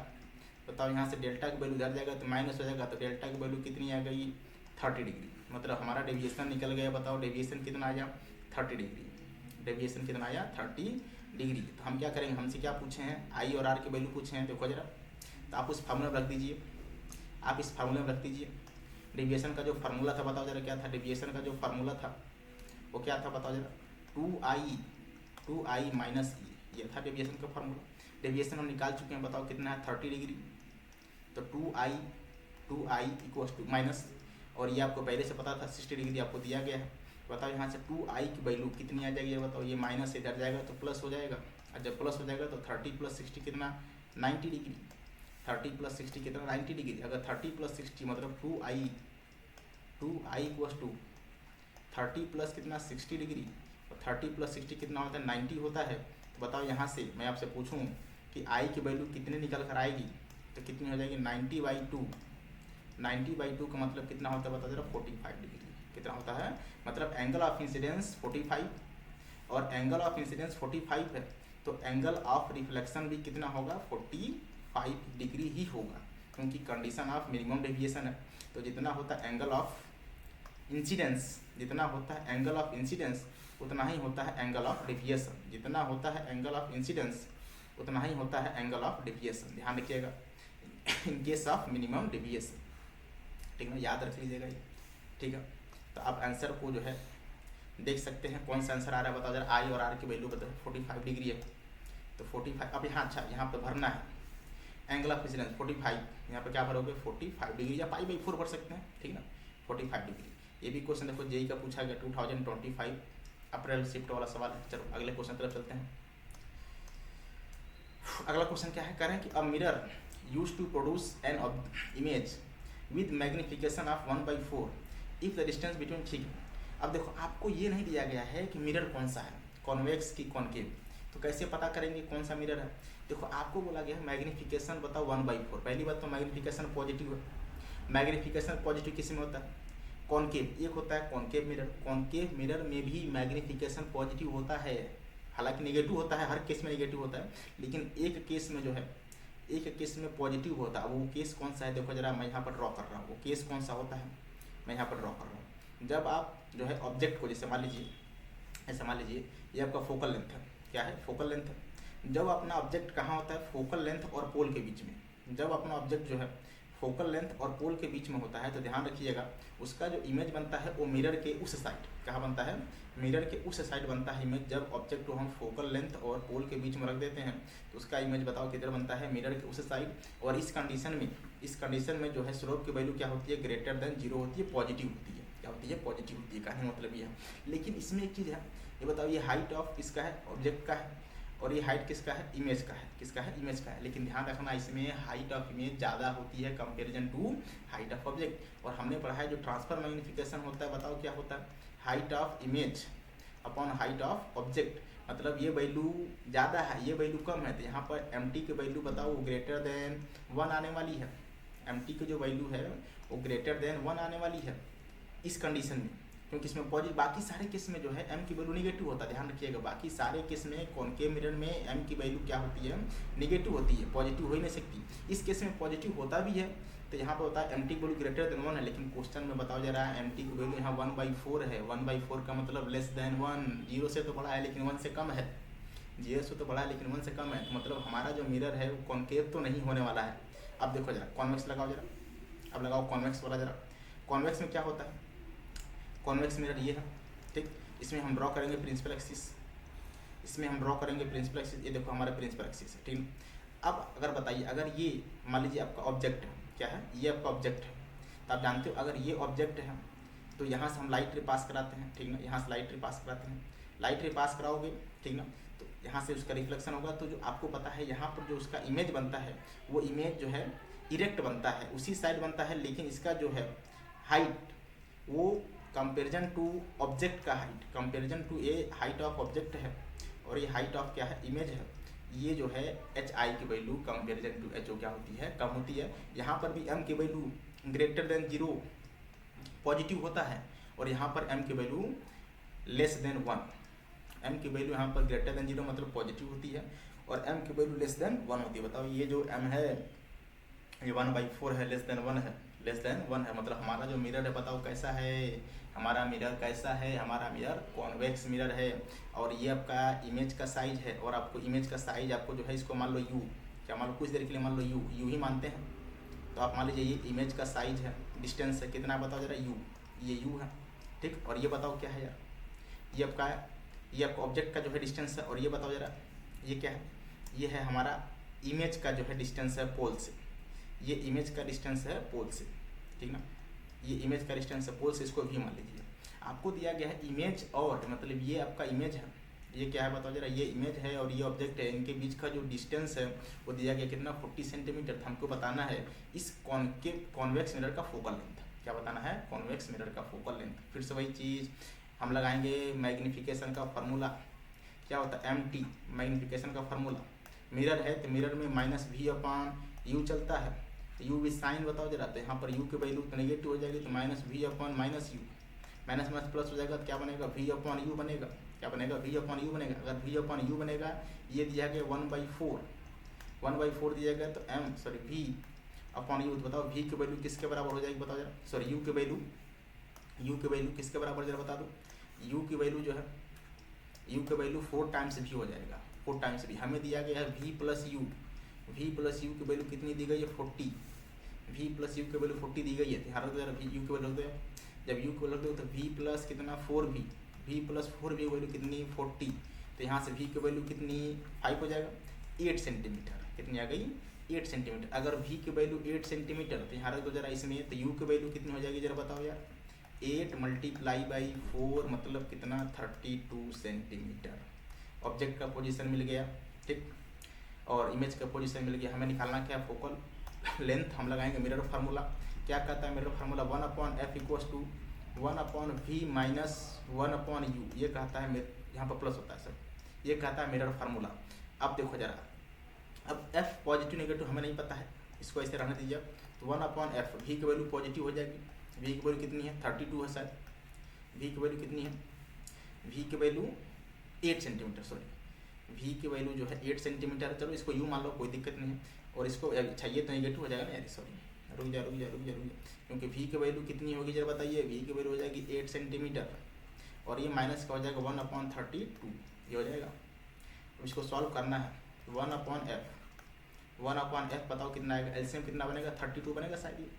बताओ यहाँ से डेल्टा की वैल्यू इधर जाएगा तो माइनस हो जाएगा, तो डेल्टा की वैल्यू कितनी आ गई? 30 डिग्री। मतलब हमारा डेविएशन निकल गया। बताओ डेविएशन कितना आया? 30 डिग्री। डेविएशन कितना आया? 30 डिग्री। तो हम क्या करेंगे, हमसे क्या पूछे हैं? आई और आर की वैल्यू पूछे हैं, देखो जरा। तो आप उस फार्मूला में रख दीजिए, आप इस फार्मूले में रख दीजिए। डेविएशन का जो फार्मूला था बताओ जरा क्या था? डेविएशन का जो फार्मूला था वो क्या था बताओ जरा? 2i माइनस ई, ये था डेविएशन का फार्मूला। डेविएशन हम निकाल चुके हैं, बताओ कितना है? 30 डिग्री। तो 2i इक्वल्स टू माइनस, और ये आपको पहले से पता था 60 डिग्री आपको दिया गया है। बताओ यहाँ से 2i की वैल्यू कितनी आ जाएगी? बताओ, ये माइनस से इधर जाएगा तो प्लस हो जाएगा, और जब प्लस हो जाएगा तो 30 प्लस 60 कितना? 90 डिग्री। 30 प्लस 60 कितना? 90 डिग्री। अगर 30 प्लस 60 मतलब 2i इक्वल्स टू 30 प्लस कितना? 60 डिग्री, और 30 प्लस 60 कितना होता है? 90 होता है। तो बताओ यहाँ से मैं आपसे पूछूँ कि i की वैल्यू कितने निकल कर आएगी, तो कितनी हो जाएगी? 90/2। 90/2 का मतलब कितना होता है बताओ जरा? 45 डिग्री। कितना होता है? मतलब एंगल ऑफ इंसिडेंस 45, और एंगल ऑफ इंसिडेंस 45 है, तो एंगल ऑफ रिफ्लेक्शन भी कितना होगा? 45 डिग्री ही होगा, क्योंकि कंडीशन ऑफ मिनिमम डेविएशन है। तो जितना होता है एंगल ऑफ इंसिडेंस, जितना होता है एंगल ऑफ इंसिडेंस उतना ही होता है एंगल ऑफ डेविएशन। जितना होता है एंगल ऑफ इंसिडेंस उतना ही होता है एंगल ऑफ डेविएशन। ध्यान रखिएगा, in case of minimum deviation, ठीक है, याद रख लीजिएगा ये, ठीक है। तो आप आंसर को जो है देख सकते हैं, कौन सा आंसर आ रहा है बताओ जरा? आई और आर की वैल्यू बताओ। 45 डिग्री है, तो 45। अब यहाँ अच्छा, यहाँ पर भरना है एंगल ऑफ इंसिडेंस 45, यहाँ पर क्या भरोगे? 45 डिग्री, या π/4 भर सकते हैं, ठीक ना, 45 डिग्री। ये भी क्वेश्चन देखो जेई का पूछा गया 2025 अप्रैल शिफ्ट वाला सवाल है। चलो अगले क्वेश्चन तरफ चलते हैं। अगला क्वेश्चन क्या है? कह रहे हैं कि a mirror used to produce an image with magnification of 1/4 if the distance between, ठीक है। अब देखो आपको ये नहीं दिया गया है कि मिरर कौन सा है, कॉन्वेक्स की कॉनकेव, तो कैसे पता करेंगे कौन सा मिरर है? देखो आपको बोला गया है मैग्निफिकेशन बताओ 1/4। पहली बात तो मैग्निफिकेशन पॉजिटिव है। मैग्निफिकेशन पॉजिटिव किस में होता है? कॉनकेव। एक होता है कॉनकेव मिरर, कॉनकेव मिरर में भी मैग्निफिकेशन पॉजिटिव होता है, हालांकि नेगेटिव होता है, हर केस में नेगेटिव होता है, लेकिन एक केस में जो है, एक केस में पॉजिटिव होता है। वो केस कौन सा है देखो जरा, मैं यहाँ पर ड्रॉ कर रहा हूँ। वो केस कौन सा होता है मैं यहाँ पर ड्रॉ कर रहा हूँ। जब आप जो है ऑब्जेक्ट को, जैसे मान लीजिए, ऐसा मान लीजिए ये आपका फोकल लेंथ है। क्या है? फोकल लेंथ है। जब अपना ऑब्जेक्ट कहाँ होता है? फोकल लेंथ और पोल के बीच में, जब अपना ऑब्जेक्ट जो है फोकल लेंथ और पोल के बीच में होता है तो ध्यान रखिएगा उसका जो इमेज बनता है वो मिरर के उस साइड, कहाँ बनता है, मिरर के उस साइड बनता है इमेज। जब ऑब्जेक्ट को हम फोकल लेंथ और पोल के बीच में रख देते हैं तो उसका इमेज बताओ किधर बनता है, मिरर के उस साइड। और इस कंडीशन में जो है स्लोप की वैल्यू क्या होती है, ग्रेटर देन जीरो होती है, पॉजिटिव होती है। क्या होती है, पॉजिटिव होती है। कहने मतलब ये है। लेकिन इसमें एक चीज़ है, ये बताओ ये हाइट ऑफ किसका है, ऑब्जेक्ट का है, और ये हाइट किसका है, इमेज का है। किसका है, इमेज का है। लेकिन ध्यान रखना इसमें हाइट ऑफ इमेज ज़्यादा होती है comparison to height of object. और हमने पढ़ा है जो ट्रांसफर मैग्निफिकेशन होता है, बताओ क्या होता है, height of image upon height of object. मतलब ये वैल्यू ज़्यादा है, ये वैल्यू कम है, तो यहाँ पर एम टी की वैल्यू बताओ वो ग्रेटर देन 1 आने वाली है। एम टी की जो वैल्यू है वो ग्रेटर देन 1 आने वाली है इस कंडीशन में, क्योंकि इसमें पॉजिटिव, बाकी सारे केस में जो है एम की वैल्यू निगेटिव होता है। ध्यान रखिएगा बाकी सारे केस में कॉनकेव मिरर में एम की वैल्यू क्या होती है, निगेटिव होती है, पॉजिटिव हो ही नहीं सकती। इस केस में पॉजिटिव होता भी है, तो यहाँ पर होता है एम टी की वैल्यू ग्रेटर देन 1 है। लेकिन क्वेश्चन में बताओ जा रहा है एम टी की वैल्यू यहाँ 1/4 है। 1/4 का मतलब लेस देन 1, 0 से तो बड़ा है लेकिन 1 से कम है, 0 से तो बड़ा है लेकिन 1 से कम है। तो मतलब हमारा जो मिरर है वो कॉनकेव तो नहीं होने वाला है। अब देखो जरा कॉन्वेक्स लगाओ जरा, अब लगाओ कॉन्वेक्स वाला जरा। कॉन्वेक्स में क्या होता है, कॉन्वेक्स मिरर ये है, ठीक। इसमें हम ड्रॉ करेंगे प्रिंसिपल एक्सिस, इसमें हम ड्रॉ करेंगे प्रिंसिपल एक्सिस। ये देखो हमारा प्रिंसिपल एक्सिस है, ठीक। अब अगर बताइए अगर ये मान लीजिए आपका ऑब्जेक्ट है, क्या है, ये आपका ऑब्जेक्ट है, तो आप जानते हो अगर ये ऑब्जेक्ट है तो यहाँ से हम लाइट रे पास कराते हैं, ठीक ना, यहाँ से लाइट रे पास कराते हैं, लाइट रे पास कराओगे, ठीक ना, तो यहाँ से उसका रिफ्लेक्शन होगा। तो जो आपको पता है यहाँ पर जो उसका इमेज बनता है वो इमेज जो है इरेक्ट बनता है, उसी साइड बनता है, लेकिन इसका जो है हाइट वो कंपेरिजन टू ऑब्जेक्ट का height, comparison to a height of object है, और ये हाइट ऑफ क्या है, इमेज है। ये जो है एच आई की value comparison to H O क्या होती है, कम होती है। यहाँ पर भी एम की वैल्यू ग्रेटर देन 0 पॉजिटिव होता है, और यहाँ पर एम की वैल्यू लेस देन 1, एम की वैल्यू यहाँ पर ग्रेटर देन 0 मतलब पॉजिटिव होती है, और एम की वैल्यू लेस देन 1 होती है। बताओ ये जो एम है ये 1/4 है, लेस देन 1 है, लेस देन 1 है। मतलब हमारा जो मिरर है बताओ कैसा है, हमारा मिरर कैसा है, हमारा मिरर कॉन्वेक्स मिरर है। और ये आपका इमेज का साइज है, और आपको इमेज का साइज आपको जो है इसको मान लो यू, क्या मान लो, कुछ देर के लिए मान लो यू ही मानते हैं। तो आप मान लीजिए ये इमेज का साइज है, डिस्टेंस है कितना बताओ जरा, यू, ये यू है, ठीक। और ये बताओ क्या है यार, ये आपका ऑब्जेक्ट का जो है डिस्टेंस है, और ये बताओ जरा ये क्या है, ये है हमारा इमेज का जो है डिस्टेंस है पोल से, ये इमेज का डिस्टेंस है पोल से, ठीक ना, ये इमेज का डिस्टेंस है पोल से, इसको भी मान लीजिए। आपको दिया गया है इमेज, और मतलब ये आपका इमेज है, ये क्या है बताओ जरा, ये इमेज है और ये ऑब्जेक्ट है, इनके बीच का जो डिस्टेंस है वो दिया गया कितना, 40 सेंटीमीटर। हमको बताना है इस कॉन्वेक्स मिरर का फोकल लेंथ, क्या बताना है, कॉन्वेक्स मिरर का फोकल लेंथ। फिर से वही चीज़ हम लगाएंगे, मैग्निफिकेशन का फार्मूला क्या होता है, एम टी, मैग्निफिकेशन का फार्मूला। मिरर है तो मिरर में -v/u चलता है, यू भी साइन बताओ जरा, तो यहाँ पर यू की वैल्यू तो नेगेटिव हो जाएगी, तो -v/-u, माइनस माइनस प्लस हो जाएगा, तो क्या बनेगा, v/u बनेगा, क्या बनेगा, v/u बनेगा। अगर v/u बनेगा, ये दिया गया 1/4 दिया गया, तो v/u, तो बताओ v की वैल्यू किसके बराबर हो जाएगी बताओ जरा, सॉरी u की वैल्यू किसके बराबर जरा बता दो, u की वैल्यू जो है, u की वैल्यू 4 टाइम्स v हो जाएगा, 4 टाइम्स v। हमें दिया गया है v+u की वैल्यू कितनी दी गई है, 40, v+u की वैल्यू 40 दी गई है। ध्यान रखो जरा, u की वैल्यू दे, जब u की वैल्यू दो तो v+ कितना 4v, v+4v वैल्यू कितनी 40, तो यहाँ से v की वैल्यू कितनी 5 हो जाएगा, 8 सेंटीमीटर, कितनी आ गई 8 सेंटीमीटर। अगर v की वैल्यू 8 सेंटीमीटर, तो यहाँ रख दो जरा इसमें, तो u की वैल्यू कितनी हो जाएगी जरा बताओ यार, 8 × 4 मतलब कितना 32 सेंटीमीटर। ऑब्जेक्ट का पोजीशन मिल गया, ठीक, और इमेज का पोजीशन मिल गया। हमें निकालना क्या, फोकल लेंथ। हम लगाएंगे मिरर फार्मूला, क्या कहता है mirror formula, 1/f = 1/v - 1/u, ये कहता है, यहाँ पर प्लस होता है सर, ये कहता है मिरर फार्मूला। अब देखो जरा, अब f पॉजिटिव नेगेटिव हमें नहीं पता है, इसको ऐसे रहने दीजिए। तो 1/f, v की वैल्यू पॉजिटिव हो जाएगी, v की वैल्यू कितनी है 32 है शायद, v की वैल्यू कितनी है, v की वैल्यू 8 सेंटीमीटर, सॉरी v की वैल्यू जो है 8 सेंटीमीटर। चलो इसको u मान लो, कोई दिक्कत नहीं है। और इसको अच्छा ये तो नेगेटिव हो जाएगा ना यार, सॉरी रुक जा, क्योंकि v की वैल्यू कितनी होगी जरा बताइए, v की वैल्यू हो जाएगी 8 सेंटीमीटर, और ये माइनस का हो जाएगा 1/32, ये हो जाएगा। अब इसको सॉल्व करना है, 1/f 1/f बताओ कितना आएगा, एलसीएम कितना बनेगा 32 बनेगा शायद।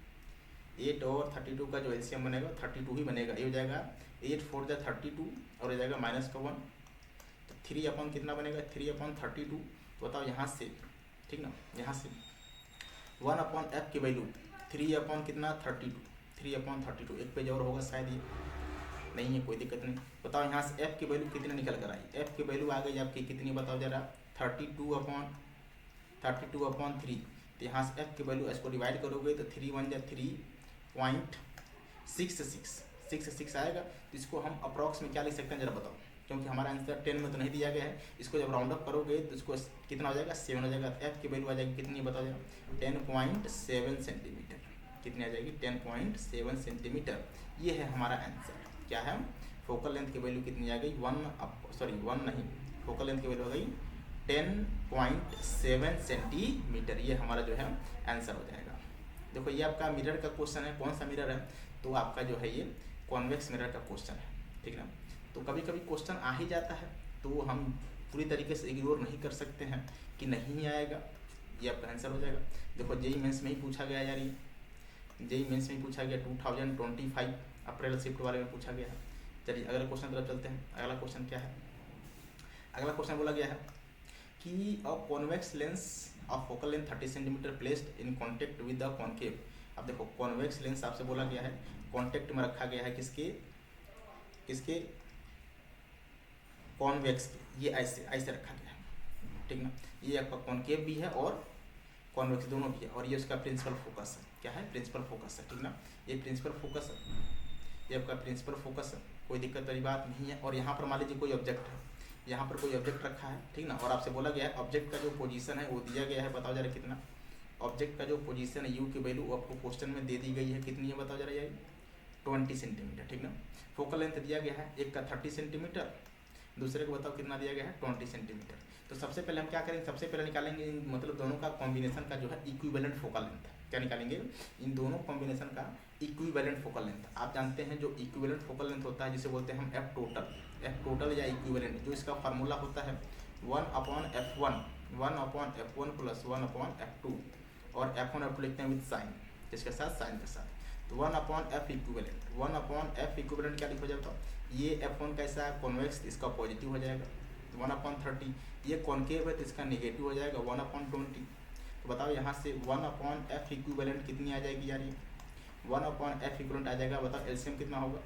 ये 8 और 32 का जो एलसीएम बनेगा 32 ही बनेगा। ये हो जाएगा 8 4 जा 32 और हो जाएगा -1। तो 3 कितना बनेगा 3/32। तो बताओ यहाँ से, ठीक ना, यहाँ से 1/f की वैल्यू 3 कितना 32, 3/32। एक पेज और होगा शायद, ये नहीं है कोई दिक्कत नहीं। बताओ यहाँ से f की वैल्यू कितनी निकल कर आई, f की वैल्यू आ गई आपकी कितनी बताओ जरा 32/3। तो यहाँ से f की वैल्यू इसको डिवाइड करोगे तो 3 1 जा 3.66 आएगा। तो इसको हम अप्रॉक्स में क्या लिख सकते हैं जरा बताओ, क्योंकि हमारा आंसर 10 में तो नहीं दिया गया है। इसको जब राउंड अप करोगे तो इसको कितना हो जाएगा 7 हो जाएगा। f की वैल्यू आ जाएगी कितनी बताओ जरा 10.7 सेंटीमीटर। कितनी आ जाएगी 10.7 सेंटीमीटर। ये है हमारा आंसर। क्या है, फोकल लेंथ की वैल्यू कितनी आ गई 1 नहीं, फोकल लेंथ की वैल्यू आ गई 10.7 सेंटीमीटर। ये हमारा जो है आंसर हो जाएगा। देखो ये आपका मिरर का क्वेश्चन है। कौन सा मिरर है, तो आपका जो है ये कॉन्वेक्स मिरर का क्वेश्चन है, ठीक ना। तो कभी कभी क्वेश्चन आ ही जाता है तो हम पूरी तरीके से इग्नोर नहीं कर सकते हैं कि नहीं आएगा, ये आपका आंसर हो जाएगा। देखो जेई मेंस में ही पूछा गया यार, ये जेई मेंस में ही पूछा गया 2025 अप्रैल शिफ्ट वाले में पूछा गया है। चलिए अगले क्वेश्चन तरफ चलते हैं। अगला क्वेश्चन क्या है, अगला क्वेश्चन बोला गया है कि a convex lens of focal length 30 centimetre placed in contact with the concave. अब देखो कॉन्वेक्स लेंस आपसे बोला गया है, कॉन्टेक्ट में रखा गया है किसके कॉन्वेक्स के, ये ऐसे रखा गया है, ठीक ना। ये आपका कॉन्केव भी है और कॉन्वेक्स दोनों भी है, और ये उसका प्रिंसिपल फोकस है। क्या है, प्रिंसिपल फोकस है, ठीक ना। ये प्रिंसिपल फोकस है, ये आपका प्रिंसिपल फोकस है, कोई दिक्कत वाली बात नहीं है। और यहाँ पर मान लीजिए कोई ऑब्जेक्ट है, यहाँ पर कोई ऑब्जेक्ट रखा है, ठीक ना, और आपसे बोला गया है ऑब्जेक्ट का जो पोजीशन है वो दिया गया है। बताओ जरा कितना, ऑब्जेक्ट का जो पोजीशन है यू की वैल्यू आपको क्वेश्चन में दे दी गई है, कितनी है बताओ जरा ये 20 सेंटीमीटर, ठीक ना। फोकल लेंथ दिया गया है, एक का 30 सेंटीमीटर, दूसरे को बताओ कितना दिया गया है 20 सेंटीमीटर। तो सबसे पहले हम क्या करेंगे, सबसे पहले निकालेंगे मतलब दोनों का कॉम्बिनेशन का जो है इक्विवेलेंट फोकल लेंथ। क्या निकालेंगे, इन दोनों कॉम्बिनेशन का इक्विवेलेंट फोकल लेंथ। आप जानते हैं जो इक्विवेलेंट फोकल लेंथ होता है जिसे बोलते हैं हम एफ टोटल या इक्विवेलेंट, जो इसका फार्मूला होता है 1/f1 + 1/f2, और f1 f2 लिखते हैं विद साइन, जिसके साथ साइन के साथ। तो 1/f इक्विवेलेंट क्या लिखा जाता है, ये f1 कैसा है कॉन्वेक्स, इसका पॉजिटिव हो जाएगा 1/30। ये कॉन्केव है तो इसका नेगेटिव हो जाएगा 1/20। तो बताओ यहाँ से 1/f इक्विवेलेंट कितनी आ जाएगी यार, ये 1/f इक्विवेलेंट आ जाएगा। बताओ एलसीएम कितना होगा,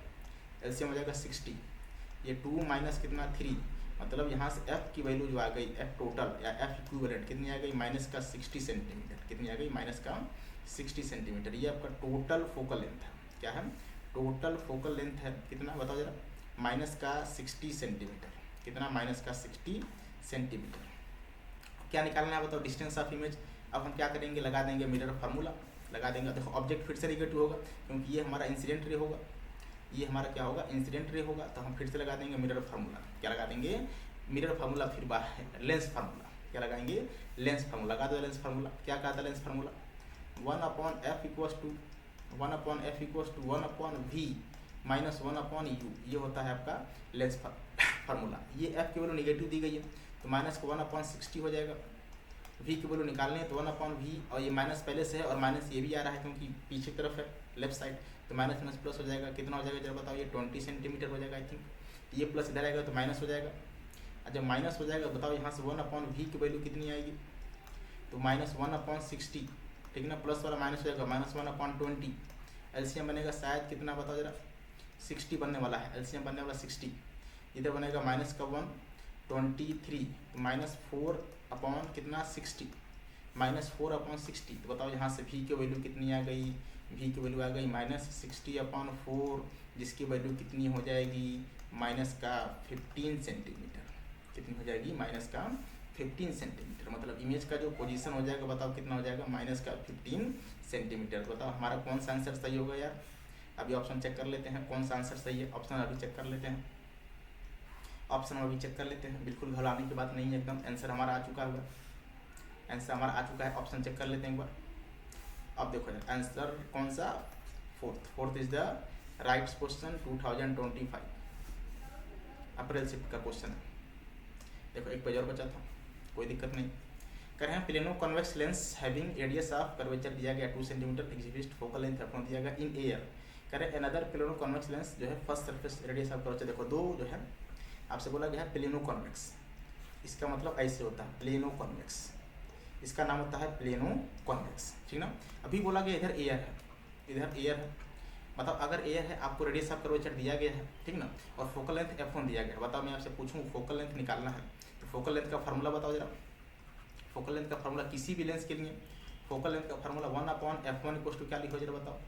एलसीएम हो जाएगा 60। ये 2 माइनस कितना 3, मतलब यहाँ से f की वैल्यू जो आ गई f टोटल या f इक्विवेलेंट कितनी आ गई -60 सेंटीमीटर। कितनी आ गई -60 सेंटीमीटर। ये आपका टोटल फोकल लेंथ है। क्या है, टोटल फोकल लेंथ है कितना बताओ जरा -60 सेंटीमीटर। कितना -60 सेंटीमीटर। क्या निकालना है बताओ, डिस्टेंस ऑफ इमेज। अब हम क्या करेंगे, लगा देंगे मिरर फार्मूला, लगा देंगे। देखो ऑब्जेक्ट फिर से निगेटिव होगा क्योंकि ये हमारा इंसिडेंट रे होगा, ये हमारा क्या होगा इंसिडेंट रे होगा। तो हम फिर से लगा देंगे मिरर फार्मूला। क्या लगा देंगे, मिरर फार्मूला, फिर लेंस फार्मूला। क्या लगाएंगे, लेंस फार्मूला। लगा दो लेंस फार्मूला। क्या कहा था lens formula, 1/f = 1/v - 1/u, ये होता है आपका लेंस फार्मूला। ये f की वैल्यू निगेटिव दी गई है तो -1/60 हो जाएगा। v की वैल्यू निकालने है तो 1/v, और ये माइनस पहले से है और माइनस ये भी आ रहा है क्योंकि पीछे की तरफ है लेफ्ट साइड, तो माइनस प्लस हो जाएगा। कितना हो जाएगा जरा बताओ, ये 20 सेंटीमीटर हो जाएगा आई थिंक। ये प्लस इधर आएगा तो माइनस हो जाएगा, और जब माइनस हो जाएगा बताओ यहाँ से 1/v की वैल्यू कितनी आएगी, तो -1/60, ठीक ना। प्लस वाला माइनस हो जाएगा -1/20। एलसीएम बनेगा शायद कितना बताओ जरा 60 बनने वाला है, एलसीएम बनने वाला 60। इधर बनेगा -1 23, -4 कितना 60, -4/60। तो बताओ यहाँ से v की वैल्यू कितनी आ गई, v की वैल्यू आ गई -60/4, जिसकी वैल्यू कितनी हो जाएगी -15 सेंटीमीटर। कितनी हो जाएगी -15 सेंटीमीटर। मतलब इमेज का जो पोजीशन हो जाएगा बताओ कितना हो जाएगा -15 सेंटीमीटर। बताओ हमारा कौन सा आंसर सही होगा यार। अभी ऑप्शन चेक कर लेते हैं कौन सा आंसर सही है। ऑप्शन अभी चेक कर लेते हैं, ऑप्शन अभी चेक कर लेते हैं। बिल्कुल घबराने की बात नहीं है, एकदम आंसर हमारा आ चुका है, आंसर हमारा आ चुका है। ऑप्शन चेक कर लेते हैं एक बार। अब देखो आंसर कौन सा, fourth is the right question 2025 April shift का क्वेश्चन है। देखो एक पेज और बचा था, कोई दिक्कत नहीं। कह रहे हैं plano convex lens having radius of curvature दिया गया 2 centimetre, exhibit focal length f1 दिया गया इन एयर। कह रहे हैं अनदर प्लेनो कॉन्वेक्स लेंस जो है first surface radius of curvature, देखो दो जो है आपसे बोला गया है प्लेनो कॉन्वेक्स, इसका मतलब ऐसे होता है प्लेनो कॉन्वेक्स, इसका नाम होता है प्लेनो कॉन्वेक्स, ठीक ना। अभी बोला गया इधर एयर है, इधर एयर है, मतलब अगर एयर है आपको रेडियस ऑफ कर्वेचर दिया गया है, ठीक ना, और फोकल लेंथ f1 दिया गया है। बताओ मैं आपसे पूछूं फोकल लेंथ निकालना है तो फोकल लेंथ का फार्मूला बताओ जरा। फोकल लेंथ का फार्मूला किसी भी लेंस के लिए फोकल लेंथ का फार्मूला 1/f1 इक्वल टू क्या लिखो जरा बताओ,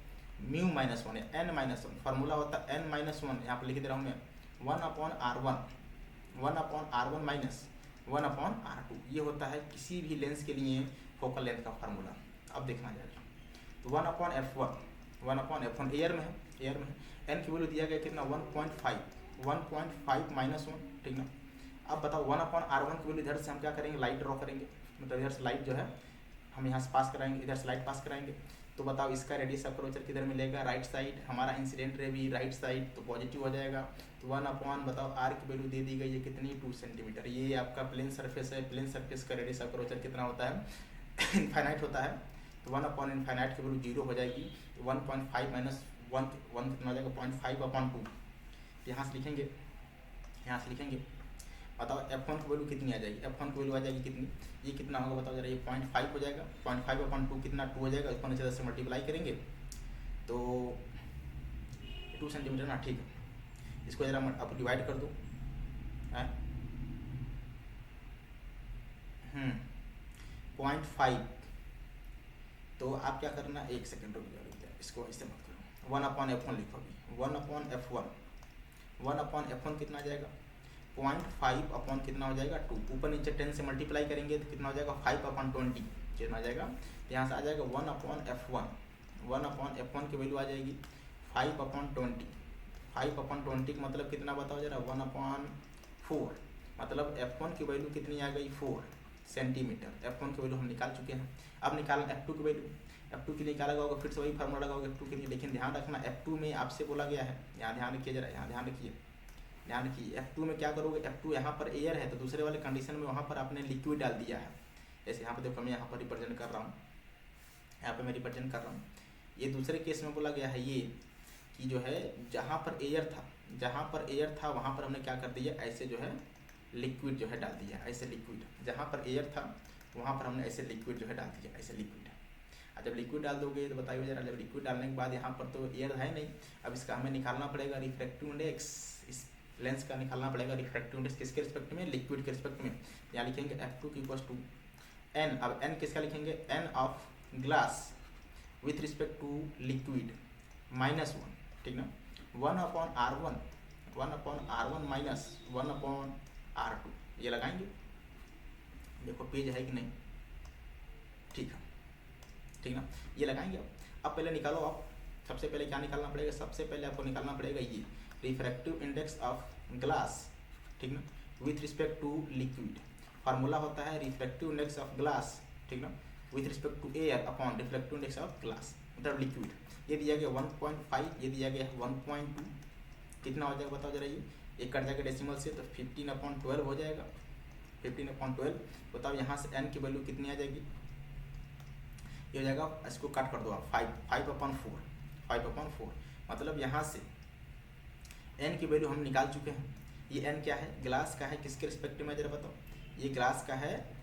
म्यू माइनस वन या n-1, फार्मूला होता है n-1, यहाँ पर लिख दे रहा हूँ मैं 1/r1, 1/r1 माइनस 1/r2, ये होता है किसी भी लेंस के लिए फोकल लेंथ का फार्मूला। अब देखना जाएगा तो 1/f1 एयर में है, एयर में है, एन की वैल्यू दिया गया कितना 1.5 माइनस 1, ठीक ना। अब बताओ 1/r1 की वैल्यू इधर से हम क्या करेंगे, लाइट ड्रॉ करेंगे, मतलब इधर से लाइट जो है हम यहाँ से पास कराएंगे, इधर से लाइट पास कराएंगे, तो बताओ इसका रेडियस ऑफ कर्वेचर किधर मिलेगा, राइट साइड, हमारा इंसिडेंट रे भी राइट साइड, तो पॉजिटिव हो जाएगा। तो 1/, बताओ आर की वैल्यू दे दी गई है कितनी 2 सेंटीमीटर, ये आपका प्लेन सरफेस है, प्लेन सरफेस का रेडियस ऑफ कर्वेचर कितना होता है इनफाइनाइट होता है, तो 1/इनफाइनाइट की वैल्यू 0 हो जाएगी, 1.5 माइनस 1 कितना हो जाएगा 0.5/2, यहाँ से लिखेंगे, यहाँ से लिखेंगे। बताओ f1 की वैल्यू कितनी आ जाएगी, f1 की वैल्यू आ जाएगी कितनी, ये कितना होगा बताओ जरा, ये 0.5 हो जाएगा, 0.5/2 कितना 2 हो जाएगा, इसको नीचे 10 से मल्टीप्लाई करेंगे तो 2 सेंटीमीटर ना, ठीक है। इसको जरा आप डिवाइड कर दो, 0.5, तो आप क्या करना, एक सेकेंड रुक जाओ, इसको ऐसे मत करो, 1/f1 लिखो अभी, 1/f1 कितना आ जाएगा 0.5 कितना हो जाएगा 2, ऊपर नीचे 10 से मल्टीप्लाई करेंगे तो कितना हो जाएगा 5/20, कितना आ जाएगा, यहाँ से आ जाएगा 1/f1 की वैल्यू आ जाएगी 5/20, 5/20 का मतलब कितना बताओ जरा 1/4, मतलब f1 की वैल्यू कितनी आ गई 4 सेंटीमीटर, f1 की वैल्यू हम निकाल चुके हैं। अब निकालना f2 की वैल्यू, f2 की निकाला होगा, फिर से वही फार्मूला लगाओगे f2 के लिए, लेकिन ध्यान रखना f2 में आपसे बोला गया है, यहाँ ध्यान रखिए जरा, यहाँ ध्यान रखिए, ध्यान रखिए f2 में क्या करोगे, f2 यहाँ पर एयर है तो दूसरे वाले कंडीशन में वहाँ पर आपने लिक्विड डाल दिया है, जैसे यहाँ पर देखो मैं यहाँ पर रिप्रेजेंट कर रहा हूँ, यहाँ पे मैं रिप्रेजेंट कर रहा हूँ, ये दूसरे केस में बोला गया है ये कि जो है जहाँ पर एयर था, जहाँ पर एयर था वहाँ पर हमने क्या कर दिया, ऐसे जो है लिक्विड जो है डाल दिया, ऐसे लिक्विड, जहाँ पर एयर था वहाँ पर हमने ऐसे लिक्विड जो है डाल दिया, ऐसे लिक्विड। अब जब लिक्विड डाल दोगे तो बताइए जरा, जब लिक्विड डालने के बाद यहाँ पर तो एयर है नहीं, अब इसका हमें निकालना पड़ेगा रिफ्रैक्टिव इंडेक्स, इस लेंस का निकालना पड़ेगा रिफ्रैक्टिव इंडेक्स, किसके रिस्पेक्ट में, लिक्विड के रिस्पेक्ट में। यहाँ लिखेंगे f2 की इक्वल्स टू n, अब n किसका लिखेंगे, n of glass with respect to liquid -1, ठीक ना, 1/r1 माइनस 1/r2, ये लगाएंगे, देखो पेज है कि नहीं, ठीक है, ठीक ना, ये लगाएंगे। अब पहले निकालो आप, सबसे पहले क्या निकालना पड़ेगा, सबसे पहले आपको निकालना पड़ेगा ये रिफ्रैक्टिव इंडेक्स ऑफ ग्लास, ठीक ना, with respect to liquid, formula होता है रिफ्रैक्टिव इंडेक्स ऑफ ग्लास, ठीक ना, with respect to air upon refractive index of glass, मतलब लिक्विड। ये दिया गया 1.5, ये दिया गया 1.2, कितना हो जाएगा बताओ जरा, ये कट जाएगा डेसिमल से तो 15/12 हो जाएगा, 15/12। बताओ यहाँ से n की वैल्यू कितनी आ जाएगी, ये हो जाएगा, इसको कट कर दो आप 5/4, मतलब यहाँ से n की वैल्यू हम निकाल चुके हैं। ये n क्या है, ग्लास का है, किसके रिस्पेक्ट में जरा बताओ, ये ग्लास का है